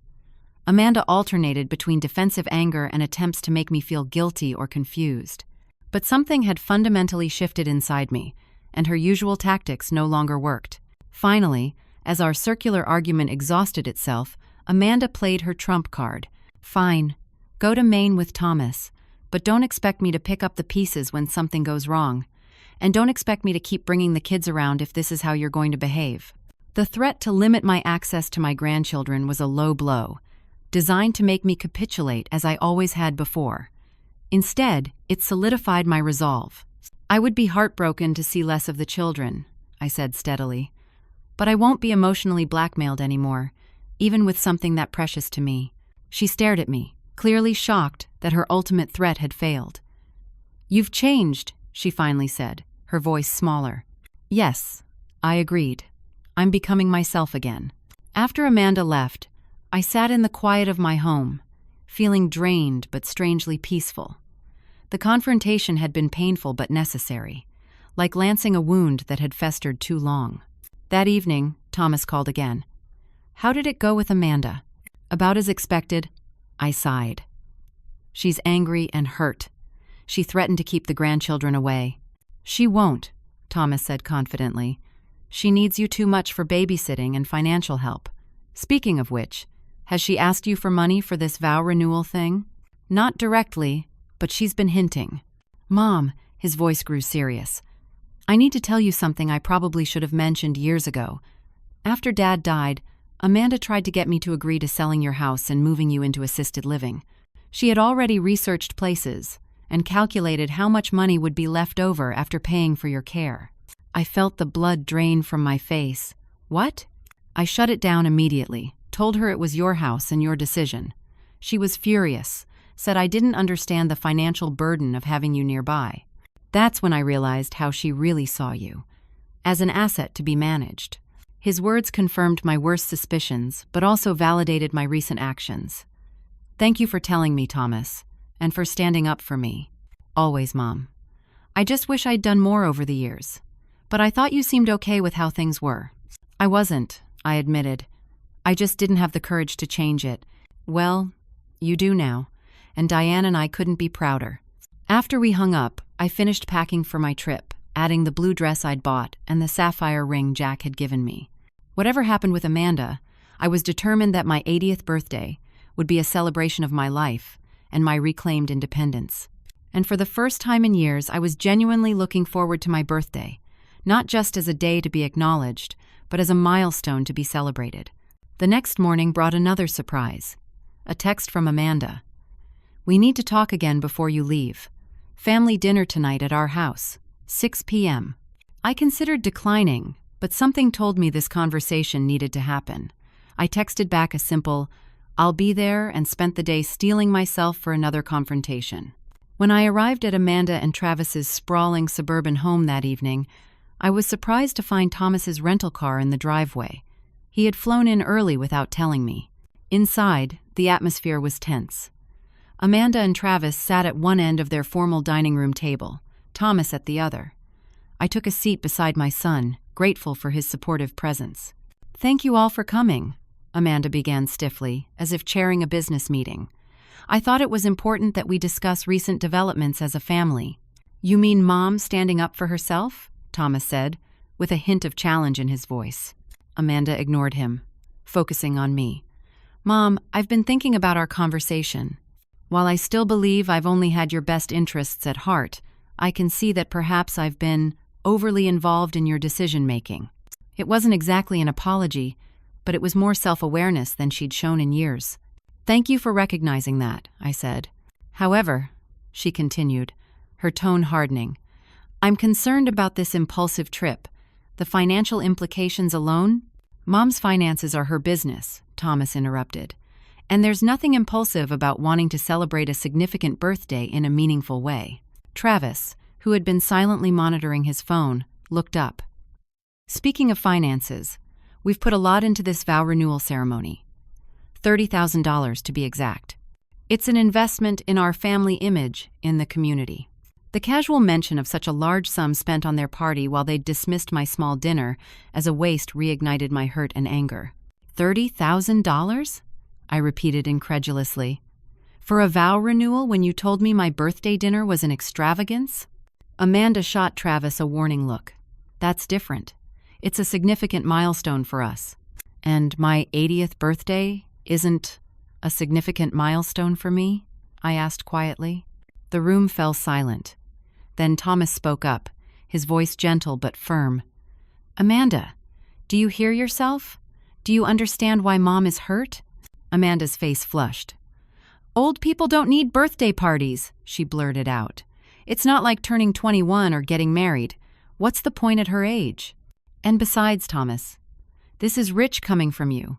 Speaker 1: Amanda alternated between defensive anger and attempts to make me feel guilty or confused. But something had fundamentally shifted inside me, and her usual tactics no longer worked. Finally, as our circular argument exhausted itself, Amanda played her trump card. Fine, go to Maine with Thomas, but don't expect me to pick up the pieces when something goes wrong. And don't expect me to keep bringing the kids around if this is how you're going to behave. The threat to limit my access to my grandchildren was a low blow, designed to make me capitulate as I always had before. Instead, it solidified my resolve. I would be heartbroken to see less of the children, I said steadily. But I won't be emotionally blackmailed anymore, even with something that precious to me. She stared at me, clearly shocked that her ultimate threat had failed. You've changed, she finally said, her voice smaller. Yes, I agreed. I'm becoming myself again. After Amanda left, I sat in the quiet of my home, feeling drained but strangely peaceful. The confrontation had been painful but necessary, like lancing a wound that had festered too long. That evening, Thomas called again. How did it go with Amanda? About as expected, I sighed. She's angry and hurt. She threatened to keep the grandchildren away. She won't, Thomas said confidently. She needs you too much for babysitting and financial help. Speaking of which, has she asked you for money for this vow renewal thing? Not directly, but she's been hinting. Mom, his voice grew serious. I need to tell you something I probably should have mentioned years ago. After Dad died, Amanda tried to get me to agree to selling your house and moving you into assisted living. She had already researched places and calculated how much money would be left over after paying for your care. I felt the blood drain from my face. What? I shut it down immediately, told her it was your house and your decision. She was furious, said I didn't understand the financial burden of having you nearby. That's when I realized how she really saw you, as an asset to be managed. His words confirmed my worst suspicions, but also validated my recent actions. Thank you for telling me, Thomas, and for standing up for me. Always, Mom. I just wish I'd done more over the years. But I thought you seemed okay with how things were. I wasn't, I admitted. I just didn't have the courage to change it. Well, you do now, and Diane and I couldn't be prouder. After we hung up, I finished packing for my trip, adding the blue dress I'd bought and the sapphire ring Jack had given me. Whatever happened with Amanda, I was determined that my 80th birthday would be a celebration of my life and my reclaimed independence. And for the first time in years, I was genuinely looking forward to my birthday, not just as a day to be acknowledged, but as a milestone to be celebrated. The next morning brought another surprise. A text from Amanda. "We need to talk again before you leave. Family dinner tonight at our house, 6 p.m. I considered declining, but something told me this conversation needed to happen. I texted back a simple, "I'll be there," and spent the day steeling myself for another confrontation. When I arrived at Amanda and Travis's sprawling suburban home that evening, I was surprised to find Thomas's rental car in the driveway. He had flown in early without telling me. Inside, the atmosphere was tense. Amanda and Travis sat at one end of their formal dining room table, Thomas at the other. I took a seat beside my son, grateful for his supportive presence. "Thank you all for coming," Amanda began stiffly, as if chairing a business meeting. "I thought it was important that we discuss recent developments as a family." "You mean Mom standing up for herself?" Thomas said, with a hint of challenge in his voice. Amanda ignored him, focusing on me. "Mom, I've been thinking about our conversation. While I still believe I've only had your best interests at heart, I can see that perhaps I've been overly involved in your decision-making." It wasn't exactly an apology, but it was more self-awareness than she'd shown in years. "Thank you for recognizing that," I said. "However," she continued, her tone hardening, "I'm concerned about this impulsive trip. The financial implications alone?" "Mom's finances are her business," Thomas interrupted. "And there's nothing impulsive about wanting to celebrate a significant birthday in a meaningful way." Travis, who had been silently monitoring his phone, looked up. "Speaking of finances, we've put a lot into this vow renewal ceremony. $30,000 to be exact. It's an investment in our family image in the community." The casual mention of such a large sum spent on their party while they'd dismissed my small dinner as a waste reignited my hurt and anger. $30,000? I repeated incredulously. "For a vow renewal when you told me my birthday dinner was an extravagance?" Amanda shot Travis a warning look. "That's different. It's a significant milestone for us." "And my 80th birthday isn't a significant milestone for me?" I asked quietly. The room fell silent. Then Thomas spoke up, his voice gentle but firm. "Amanda, do you hear yourself? Do you understand why Mom is hurt?" Amanda's face flushed. "Old people don't need birthday parties," she blurted out. "It's not like turning 21 or getting married. What's the point at her age? And besides, Thomas, this is rich coming from you.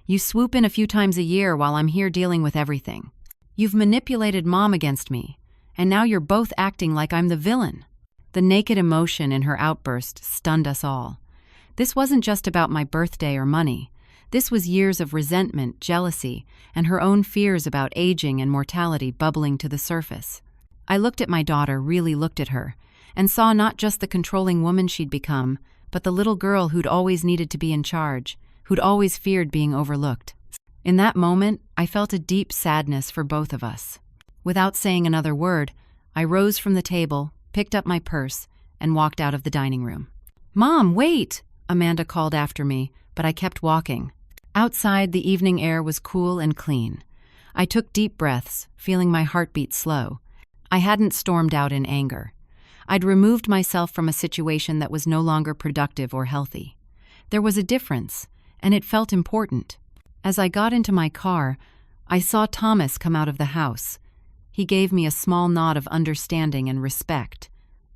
Speaker 1: You swoop in a few times a year while I'm here dealing with everything. You've manipulated Mom against me, and now you're both acting like I'm the villain." The naked emotion in her outburst stunned us all. This wasn't just about my birthday or money. This was years of resentment, jealousy, and her own fears about aging and mortality bubbling to the surface. I looked at my daughter, really looked at her, and saw not just the controlling woman she'd become, but the little girl who'd always needed to be in charge, who'd always feared being overlooked. In that moment, I felt a deep sadness for both of us. Without saying another word, I rose from the table, picked up my purse, and walked out of the dining room. "Mom, wait!" Amanda called after me, but I kept walking. Outside, the evening air was cool and clean. I took deep breaths, feeling my heartbeat slow. I hadn't stormed out in anger. I'd removed myself from a situation that was no longer productive or healthy. There was a difference, and it felt important. As I got into my car, I saw Thomas come out of the house. He gave me a small nod of understanding and respect.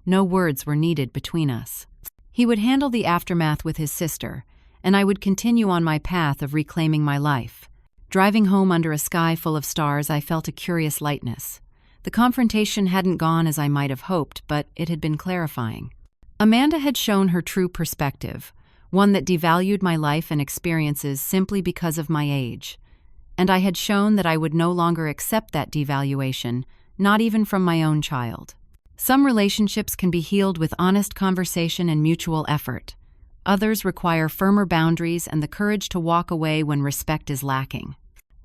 Speaker 1: No words were needed between us. He would handle the aftermath with his sister, and I would continue on my path of reclaiming my life. Driving home under a sky full of stars, I felt a curious lightness. The confrontation hadn't gone as I might have hoped, but it had been clarifying. Amanda had shown her true perspective, one that devalued my life and experiences simply because of my age. And I had shown that I would no longer accept that devaluation, not even from my own child. Some relationships can be healed with honest conversation and mutual effort. Others require firmer boundaries and the courage to walk away when respect is lacking.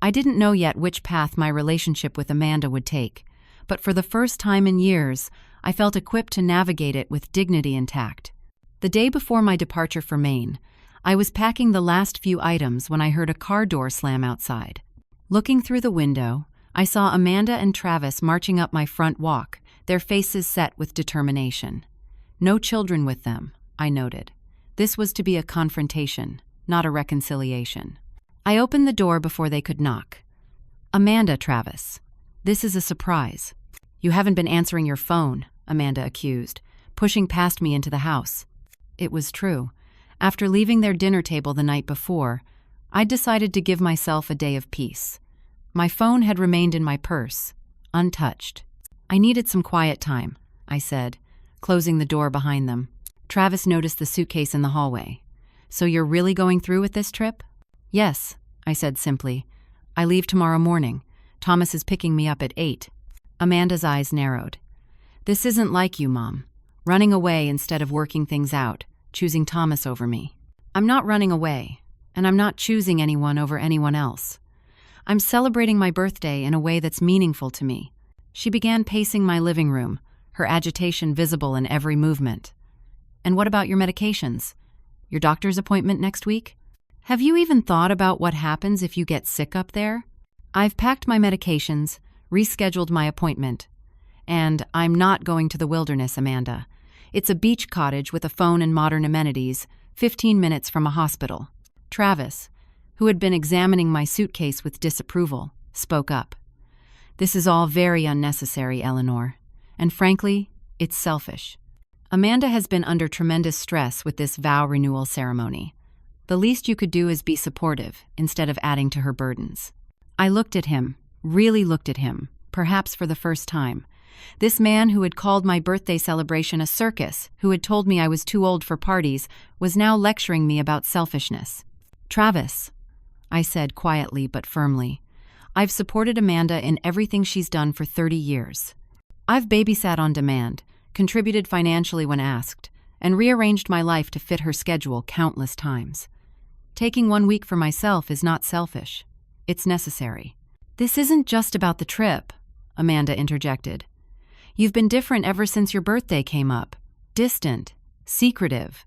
Speaker 1: I didn't know yet which path my relationship with Amanda would take, but for the first time in years, I felt equipped to navigate it with dignity intact. The day before my departure for Maine, I was packing the last few items when I heard a car door slam outside. Looking through the window, I saw Amanda and Travis marching up my front walk, their faces set with determination. No children with them, I noted. This was to be a confrontation, not a reconciliation. I opened the door before they could knock. "Amanda, Travis, this is a surprise." "You haven't been answering your phone," Amanda accused, pushing past me into the house. It was true. After leaving their dinner table the night before, I'd decided to give myself a day of peace. My phone had remained in my purse, untouched. "I needed some quiet time," I said, closing the door behind them. Travis noticed the suitcase in the hallway. "So you're really going through with this trip?" "Yes," I said simply. "I leave tomorrow morning. Thomas is picking me up at 8. Amanda's eyes narrowed. "This isn't like you, Mom. Running away instead of working things out, choosing Thomas over me." "I'm not running away, and I'm not choosing anyone over anyone else. I'm celebrating my birthday in a way that's meaningful to me." She began pacing my living room, her agitation visible in every movement. "And what about your medications? Your doctor's appointment next week? Have you even thought about what happens if you get sick up there?" "I've packed my medications, rescheduled my appointment. And I'm not going to the wilderness, Amanda. It's a beach cottage with a phone and modern amenities, 15 minutes from a hospital." Travis, who had been examining my suitcase with disapproval, spoke up. "This is all very unnecessary, Eleanor. And frankly, it's selfish. Amanda has been under tremendous stress with this vow renewal ceremony. The least you could do is be supportive, instead of adding to her burdens." I looked at him, really looked at him, perhaps for the first time. This man who had called my birthday celebration a circus, who had told me I was too old for parties, was now lecturing me about selfishness. "Travis," I said quietly but firmly, "I've supported Amanda in everything she's done for 30 years. I've babysat on demand, contributed financially when asked, and rearranged my life to fit her schedule countless times. Taking 1 week for myself is not selfish. It's necessary." "This isn't just about the trip," Amanda interjected. "You've been different ever since your birthday came up. Distant, secretive.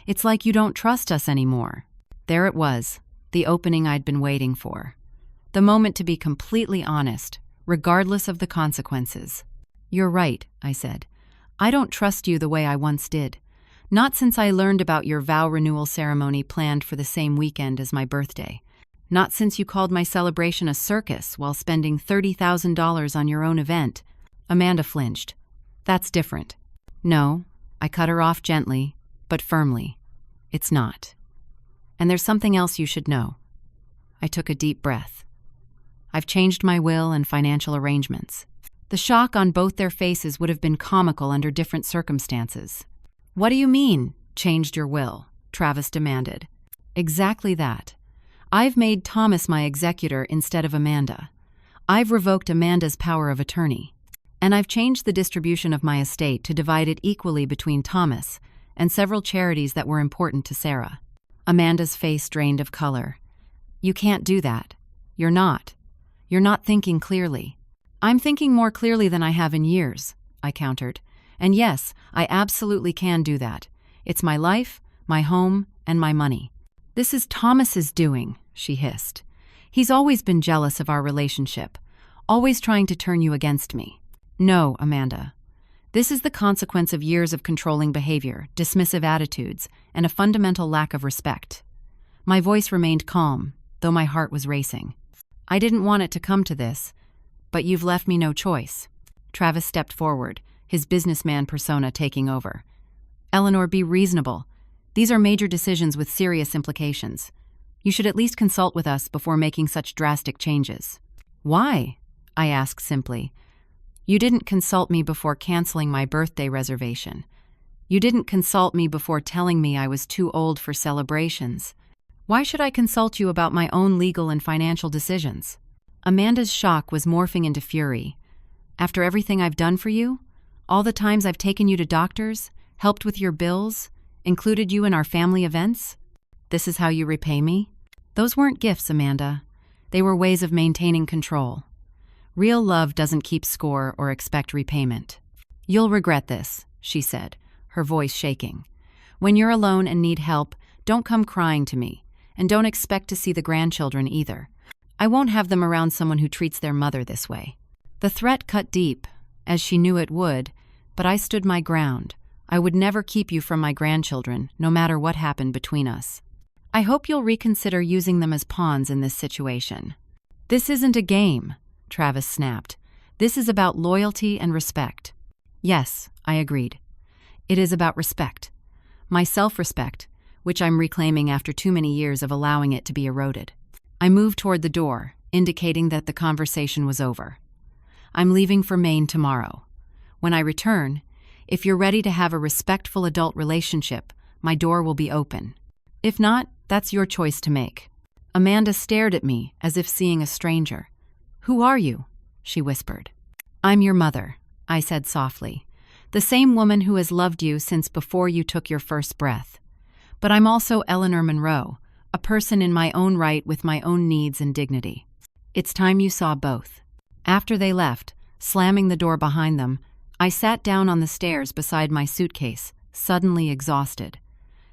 Speaker 1: It's like you don't trust us anymore." There it was, the opening I'd been waiting for. The moment to be completely honest, regardless of the consequences. "You're right," I said. "I don't trust you the way I once did. Not since I learned about your vow renewal ceremony planned for the same weekend as my birthday. Not since you called my celebration a circus while spending $30,000 on your own event." Amanda flinched. "That's different." "No," I cut her off gently, but firmly. "It's not. And there's something else you should know." I took a deep breath. "I've changed my will and financial arrangements." The shock on both their faces would have been comical under different circumstances. "What do you mean, changed your will?" Travis demanded. "Exactly that. I've made Thomas my executor instead of Amanda. I've revoked Amanda's power of attorney. And I've changed the distribution of my estate to divide it equally between Thomas and several charities that were important to Sarah." Amanda's face drained of color. "You can't do that. You're not. You're not thinking clearly." "I'm thinking more clearly than I have in years," I countered. "And yes, I absolutely can do that. It's my life, my home, and my money." "This is Thomas's doing," she hissed. "He's always been jealous of our relationship, always trying to turn you against me." "No, Amanda. This is the consequence of years of controlling behavior, dismissive attitudes, and a fundamental lack of respect." My voice remained calm, though my heart was racing. "I didn't want it to come to this, but you've left me no choice." Travis stepped forward, his businessman persona taking over. "Eleanor, be reasonable. These are major decisions with serious implications. You should at least consult with us before making such drastic changes." "Why?" I asked simply. "You didn't consult me before canceling my birthday reservation. You didn't consult me before telling me I was too old for celebrations. Why should I consult you about my own legal and financial decisions?" Amanda's shock was morphing into fury. "After everything I've done for you? All the times I've taken you to doctors, helped with your bills, included you in our family events? This is how you repay me?" "Those weren't gifts, Amanda. They were ways of maintaining control. Real love doesn't keep score or expect repayment. You'll regret this, she said, her voice shaking. When you're alone and need help, don't come crying to me, and don't expect to see the grandchildren either. I won't have them around someone who treats their mother this way. The threat cut deep, as she knew it would, but I stood my ground. I would never keep you from my grandchildren, no matter what happened between us. I hope you'll reconsider using them as pawns in this situation. This isn't a game, Travis snapped. This is about loyalty and respect. Yes, I agreed. It is about respect. My self-respect, which I'm reclaiming after too many years of allowing it to be eroded. I moved toward the door, indicating that the conversation was over. I'm leaving for Maine tomorrow. When I return, if you're ready to have a respectful adult relationship, my door will be open. If not, that's your choice to make. Amanda stared at me as if seeing a stranger. Who are you? She whispered. I'm your mother, I said softly. The same woman who has loved you since before you took your first breath. But I'm also Eleanor Monroe, a person in my own right with my own needs and dignity. It's time you saw both. After they left, slamming the door behind them, I sat down on the stairs beside my suitcase, suddenly exhausted.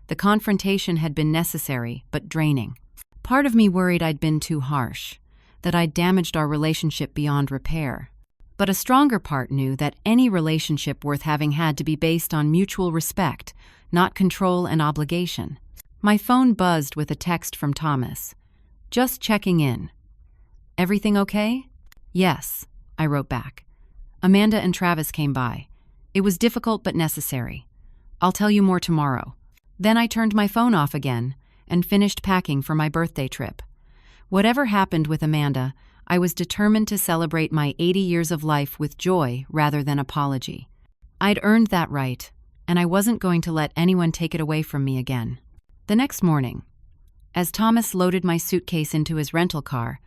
Speaker 1: The confrontation had been necessary, but draining. Part of me worried I'd been too harsh, that I'd damaged our relationship beyond repair. But a stronger part knew that any relationship worth having had to be based on mutual respect, not control and obligation. My phone buzzed with a text from Thomas. Just checking in. Everything okay? Yes, I wrote back. Amanda and Travis came by. It was difficult but necessary. I'll tell you more tomorrow. Then I turned my phone off again and finished packing for my birthday trip. Whatever happened with Amanda, I was determined to celebrate my 80 years of life with joy rather than apology. I'd earned that right, and I wasn't going to let anyone take it away from me again. The next morning, as Thomas loaded my suitcase into his rental car,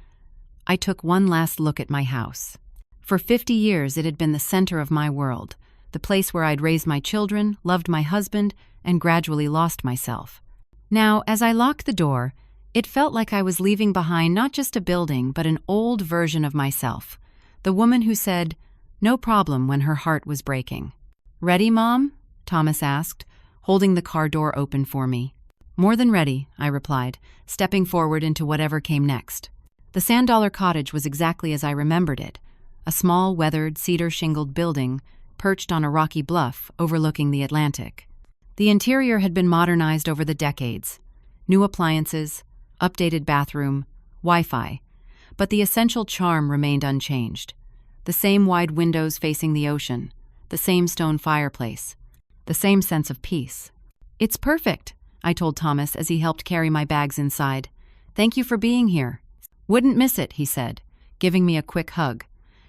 Speaker 1: I took one last look at my house. For 50 years it had been the center of my world, the place where I'd raised my children, loved my husband, and gradually lost myself. Now, as I locked the door, it felt like I was leaving behind not just a building, but an old version of myself, the woman who said, "No problem," when her heart was breaking. "Ready, Mom?" Thomas asked, holding the car door open for me. "More than ready," I replied, stepping forward into whatever came next. The $100 cottage was exactly as I remembered it, a small, weathered, cedar-shingled building perched on a rocky bluff overlooking the Atlantic. The interior had been modernized over the decades. New appliances, updated bathroom, Wi-Fi, but the essential charm remained unchanged. The same wide windows facing the ocean, the same stone fireplace, the same sense of peace. "It's perfect," I told Thomas as he helped carry my bags inside. "Thank you for being here." "Wouldn't miss it," he said, giving me a quick hug.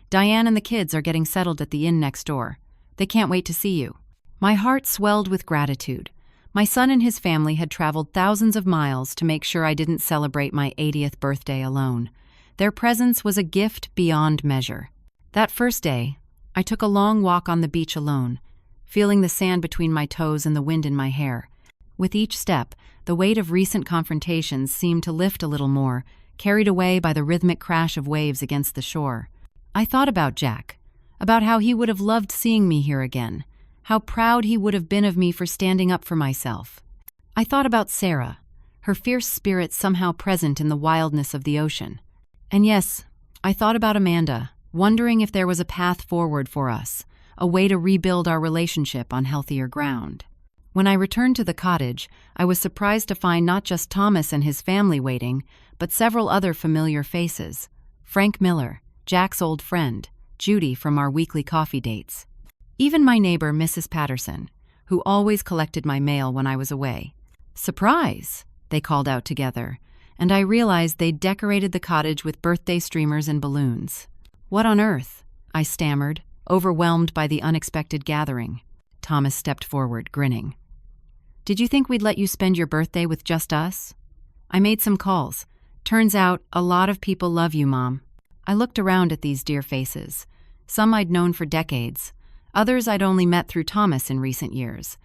Speaker 1: "Diane and the kids are getting settled at the inn next door. They can't wait to see you." My heart swelled with gratitude. My son and his family had traveled thousands of miles to make sure I didn't celebrate my 80th birthday alone. Their presence was a gift beyond measure. That first day, I took a long walk on the beach alone, feeling the sand between my toes and the wind in my hair. With each step, the weight of recent confrontations seemed to lift a little more, carried away by the rhythmic crash of waves against the shore. I thought about Jack, about how he would have loved seeing me here again, how proud he would have been of me for standing up for myself. I thought about Sarah, her fierce spirit somehow present in the wildness of the ocean. And yes, I thought about Amanda, wondering if there was a path forward for us, a way to rebuild our relationship on healthier ground. When I returned to the cottage, I was surprised to find not just Thomas and his family waiting, but several other familiar faces. Frank Miller, Jack's old friend, Judy from our weekly coffee dates. Even my neighbor, Mrs. Patterson, who always collected my mail when I was away. "Surprise!" they called out together, and I realized they'd decorated the cottage with birthday streamers and balloons. "What on earth?" I stammered, overwhelmed by the unexpected gathering. Thomas stepped forward, grinning. "Did you think we'd let you spend your birthday with just us? I made some calls. Turns out a lot of people love you, Mom." I looked around at these dear faces. Some I'd known for decades. Others I'd only met through Thomas in recent years.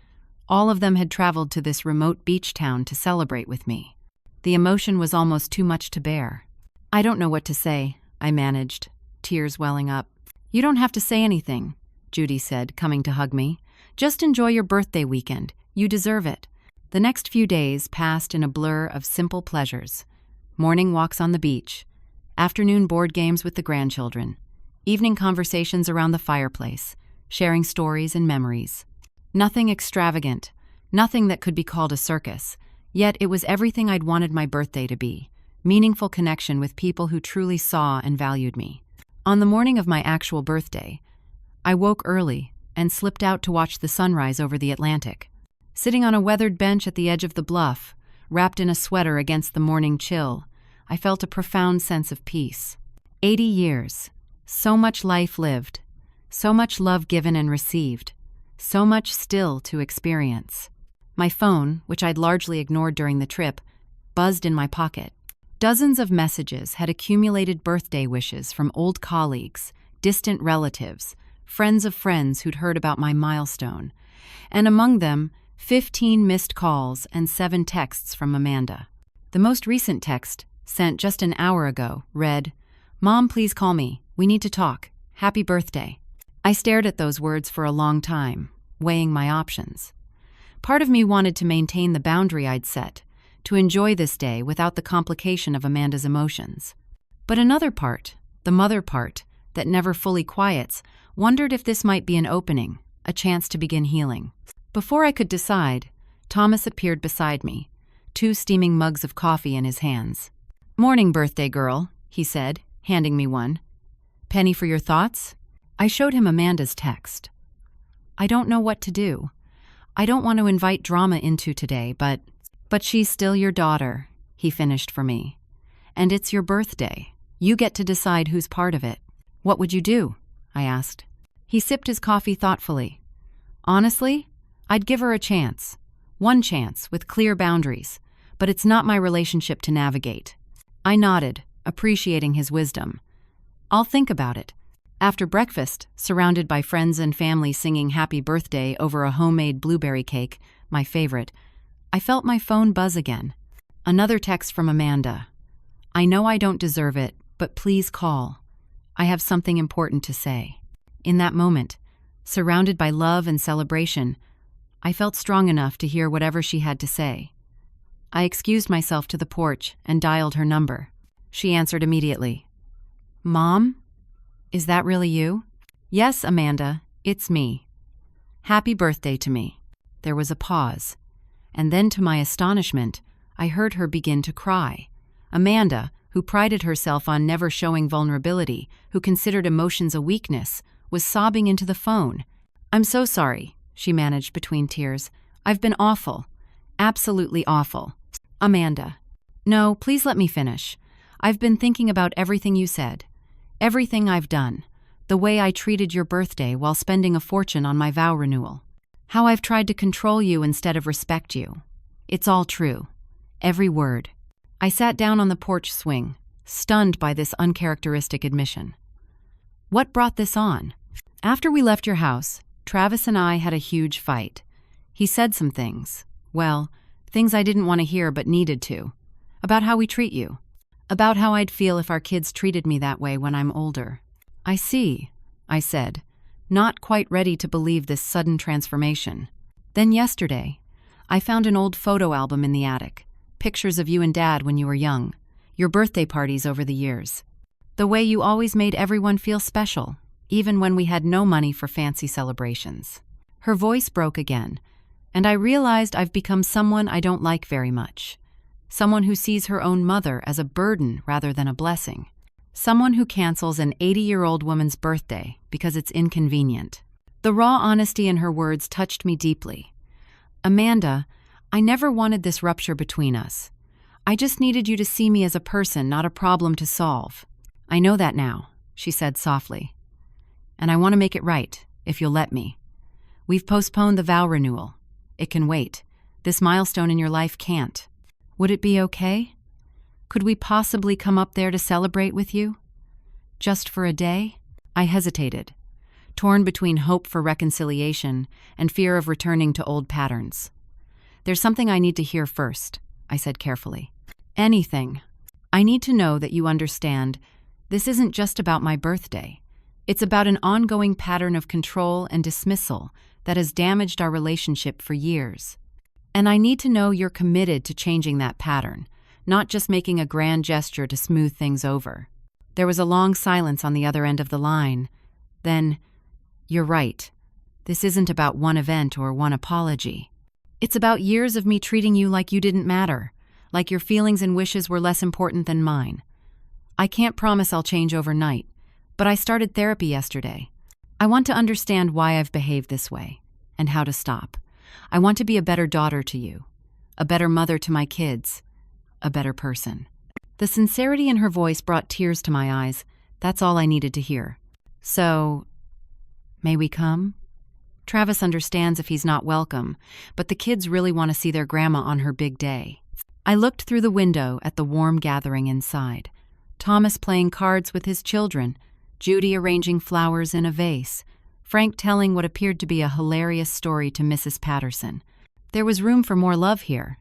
Speaker 1: All of them had traveled to this remote beach town to celebrate with me. The emotion was almost too much to bear. "I don't know what to say," I managed. tears welling up. "You don't have to say anything," Judy said, coming to hug me. "Just enjoy your birthday weekend. You deserve it." The next few days passed in a blur of simple pleasures. Morning walks on the beach, afternoon board games with the grandchildren, evening conversations around the fireplace, sharing stories and memories. Nothing extravagant, nothing that could be called a circus, yet it was everything I'd wanted my birthday to be: meaningful connection with people who truly saw and valued me. On the morning of my actual birthday, I woke early and slipped out to watch the sunrise over the Atlantic. Sitting on a weathered bench at the edge of the bluff, wrapped in a sweater against the morning chill, I felt a profound sense of peace. 80 years, so much life lived, so much love given and received, so much still to experience. My phone, which I'd largely ignored during the trip, buzzed in my pocket. Dozens of messages had accumulated birthday wishes from old colleagues, distant relatives, friends of friends who'd heard about my milestone, and among them, 15 missed calls and 7 texts from Amanda. The most recent text, sent just an hour ago, read, "Mom, please call me. We need to talk. Happy birthday." I stared at those words for a long time, weighing my options. Part of me wanted to maintain the boundary I'd set, to enjoy this day without the complication of Amanda's emotions. But another part, the mother part, that never fully quiets, wondered if this might be an opening, a chance to begin healing. Before I could decide, Thomas appeared beside me, 2 steaming mugs of coffee in his hands. "Morning, birthday girl," he said, handing me one. "Penny for your thoughts?" I showed him Amanda's text. "I don't know what to do. I don't want to invite drama into today, but she's still your daughter," he finished for me. "And it's your birthday. You get to decide who's part of it." "What would you do?" I asked. He sipped his coffee thoughtfully. "Honestly, I'd give her a chance. One chance, with clear boundaries, but it's not my relationship to navigate." I nodded, appreciating his wisdom. "I'll think about it." After breakfast, surrounded by friends and family singing happy birthday over a homemade blueberry cake, my favorite, I felt my phone buzz again. Another text from Amanda. "I know I don't deserve it, but please call. I have something important to say." In that moment, surrounded by love and celebration, I felt strong enough to hear whatever she had to say. I excused myself to the porch and dialed her number. She answered immediately. "Mom? Is that really you?" "Yes, Amanda, it's me. Happy birthday to me." There was a pause, and then to my astonishment, I heard her begin to cry. Amanda, who prided herself on never showing vulnerability, who considered emotions a weakness, was sobbing into the phone. "I'm so sorry," she managed between tears. "I've been awful. Absolutely awful." "Amanda, no, please let me finish. I've been thinking about everything you said. Everything I've done. The way I treated your birthday while spending a fortune on my vow renewal. How I've tried to control you instead of respect you. It's all true. Every word." I sat down on the porch swing, stunned by this uncharacteristic admission. "What brought this on?" "After we left your house, Travis and I had a huge fight. He said some things. Well, things I didn't want to hear but needed to. About how we treat you. About how I'd feel if our kids treated me that way when I'm older." "I see," I said, not quite ready to believe this sudden transformation. "Then yesterday, I found an old photo album in the attic. Pictures of you and Dad when you were young. Your birthday parties over the years. The way you always made everyone feel special, even when we had no money for fancy celebrations." Her voice broke again, and I realized I've become someone I don't like very much. Someone who sees her own mother as a burden rather than a blessing. Someone who cancels an 80-year-old woman's birthday because it's inconvenient. The raw honesty in her words touched me deeply. "Amanda, I never wanted this rupture between us. I just needed you to see me as a person, not a problem to solve. I know that now," she said softly. "And I want to make it right, if you'll let me. We've postponed the vow renewal. It can wait. This milestone in your life can't. Would it be okay? Could we possibly come up there to celebrate with you? Just for a day?" I hesitated, torn between hope for reconciliation and fear of returning to old patterns. "There's something I need to hear first," I said carefully. "Anything. I need to know that you understand This isn't just about my birthday. It's about an ongoing pattern of control and dismissal that has damaged our relationship for years. And I need to know you're committed to changing that pattern, not just making a grand gesture to smooth things over." There was a long silence on the other end of the line. Then, "You're right. This isn't about one event or one apology. It's about years of me treating you like you didn't matter, like your feelings and wishes were less important than mine. I can't promise I'll change overnight, but I started therapy yesterday. I want to understand why I've behaved this way, and how to stop. I want to be a better daughter to you, a better mother to my kids, a better person." The sincerity in her voice brought tears to my eyes. That's all I needed to hear. "So, may we come?" Travis understands if he's not welcome, but the kids really want to see their grandma on her big day. I looked through the window at the warm gathering inside. Thomas playing cards with his children, Judy arranging flowers in a vase, Frank telling what appeared to be a hilarious story to Mrs. Patterson. There was room for more love here.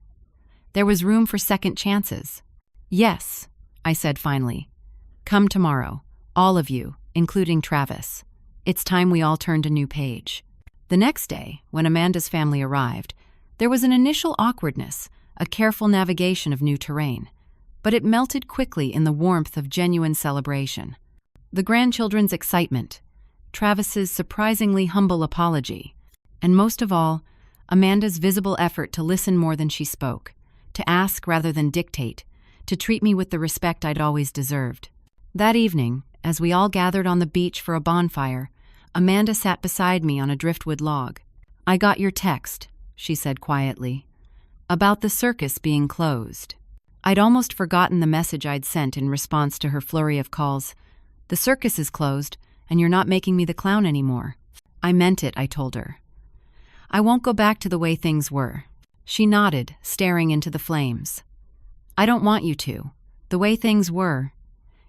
Speaker 1: There was room for second chances. "Yes," I said finally. "Come tomorrow, all of you, including Travis. It's time we all turned a new page." The next day, when Amanda's family arrived, there was an initial awkwardness, a careful navigation of new terrain, but it melted quickly in the warmth of genuine celebration. The grandchildren's excitement, Travis's surprisingly humble apology, and most of all, Amanda's visible effort to listen more than she spoke, to ask rather than dictate, to treat me with the respect I'd always deserved. That evening, as we all gathered on the beach for a bonfire, Amanda sat beside me on a driftwood log. "I got your text," she said quietly, "about the circus being closed." I'd almost forgotten the message I'd sent in response to her flurry of calls. "The circus is closed, and you're not making me the clown anymore." "I meant it," I told her. "I won't go back to the way things were." She nodded, staring into the flames. "I don't want you to. The way things were.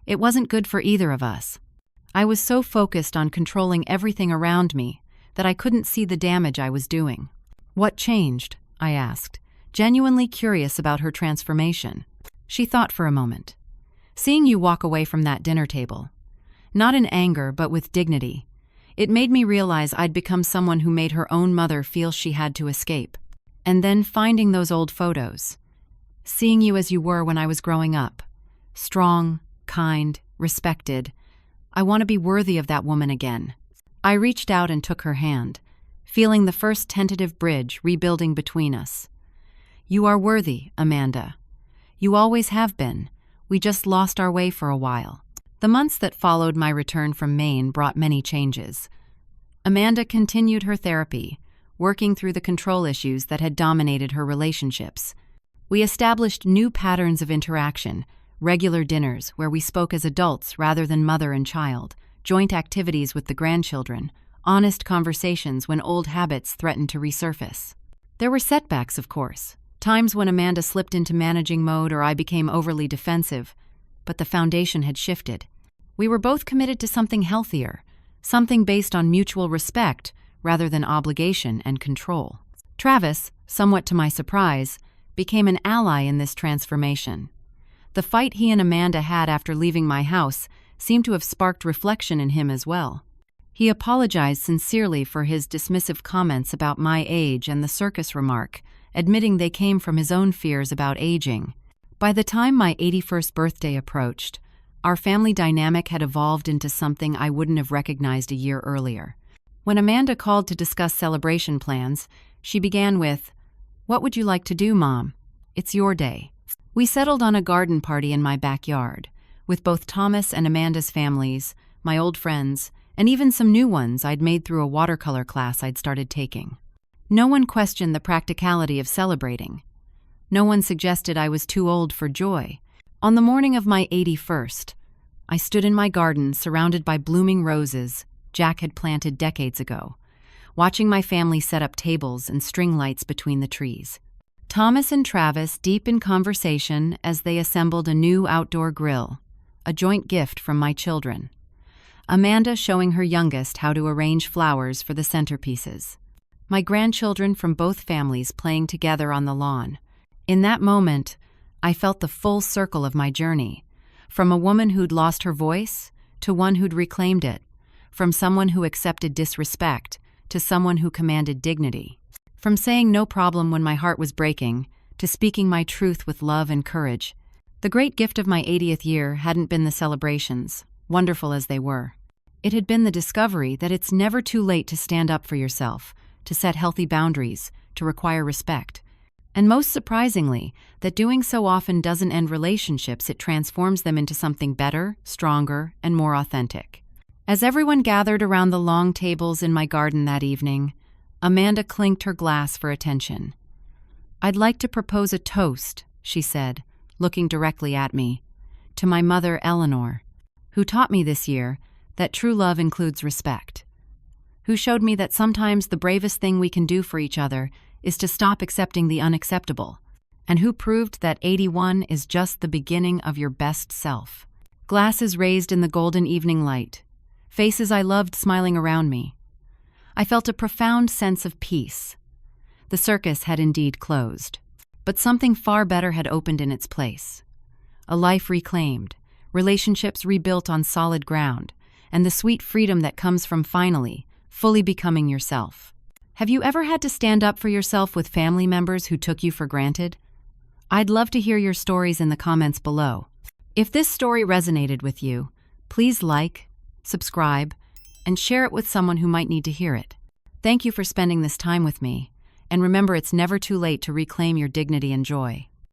Speaker 1: It wasn't good for either of us. I was so focused on controlling everything around me that I couldn't see the damage I was doing." "What changed?" I asked, genuinely curious about her transformation. She thought for a moment. "Seeing you walk away from that dinner table. Not in anger, but with dignity. It made me realize I'd become someone who made her own mother feel she had to escape. And then finding those old photos. Seeing you as you were when I was growing up. Strong, kind, respected. I want to be worthy of that woman again." I reached out and took her hand, feeling the first tentative bridge rebuilding between us. "You are worthy, Amanda. You always have been. We just lost our way for a while." The months that followed my return from Maine brought many changes. Amanda continued her therapy, working through the control issues that had dominated her relationships. We established new patterns of interaction, regular dinners where we spoke as adults rather than mother and child, joint activities with the grandchildren, honest conversations when old habits threatened to resurface. There were setbacks, of course, times when Amanda slipped into managing mode or I became overly defensive, but the foundation had shifted. We were both committed to something healthier, something based on mutual respect rather than obligation and control. Travis, somewhat to my surprise, became an ally in this transformation. The fight he and Amanda had after leaving my house seemed to have sparked reflection in him as well. He apologized sincerely for his dismissive comments about my age and the circus remark, admitting they came from his own fears about aging. By the time my 81st birthday approached, our family dynamic had evolved into something I wouldn't have recognized a year earlier. When Amanda called to discuss celebration plans, she began with, "What would you like to do, Mom? It's your day." We settled on a garden party in my backyard, with both Thomas and Amanda's families, my old friends, and even some new ones I'd made through a watercolor class I'd started taking. No one questioned the practicality of celebrating. No one suggested I was too old for joy. On the morning of my 81st, I stood in my garden surrounded by blooming roses Jack had planted decades ago, watching my family set up tables and string lights between the trees. Thomas and Travis deep in conversation as they assembled a new outdoor grill, a joint gift from my children. Amanda showing her youngest how to arrange flowers for the centerpieces. My grandchildren from both families playing together on the lawn. In that moment, I felt the full circle of my journey, From a woman who'd lost her voice to one who'd reclaimed it. From someone who accepted disrespect to someone who commanded dignity. From saying no problem when my heart was breaking to speaking my truth with love and courage. The great gift of my 80th year hadn't been the celebrations, wonderful as they were. It had been the discovery that it's never too late to stand up for yourself, to set healthy boundaries, to require respect. And most surprisingly, that doing so often doesn't end relationships, it transforms them into something better, stronger, and more authentic. As everyone gathered around the long tables in my garden that evening, Amanda clinked her glass for attention. "I'd like to propose a toast," she said, looking directly at me, "to my mother, Eleanor, who taught me this year that true love includes respect, who showed me that sometimes the bravest thing we can do for each other is to stop accepting the unacceptable, and who proved that 81 is just the beginning of your best self." Glasses raised in the golden evening light, faces I loved smiling around me. I felt a profound sense of peace. The circus had indeed closed, but something far better had opened in its place. A life reclaimed, relationships rebuilt on solid ground, and the sweet freedom that comes from finally, fully becoming yourself. Have you ever had to stand up for yourself with family members who took you for granted? I'd love to hear your stories in the comments below. If this story resonated with you, please like, subscribe, and share it with someone who might need to hear it. Thank you for spending this time with me, and remember, it's never too late to reclaim your dignity and joy.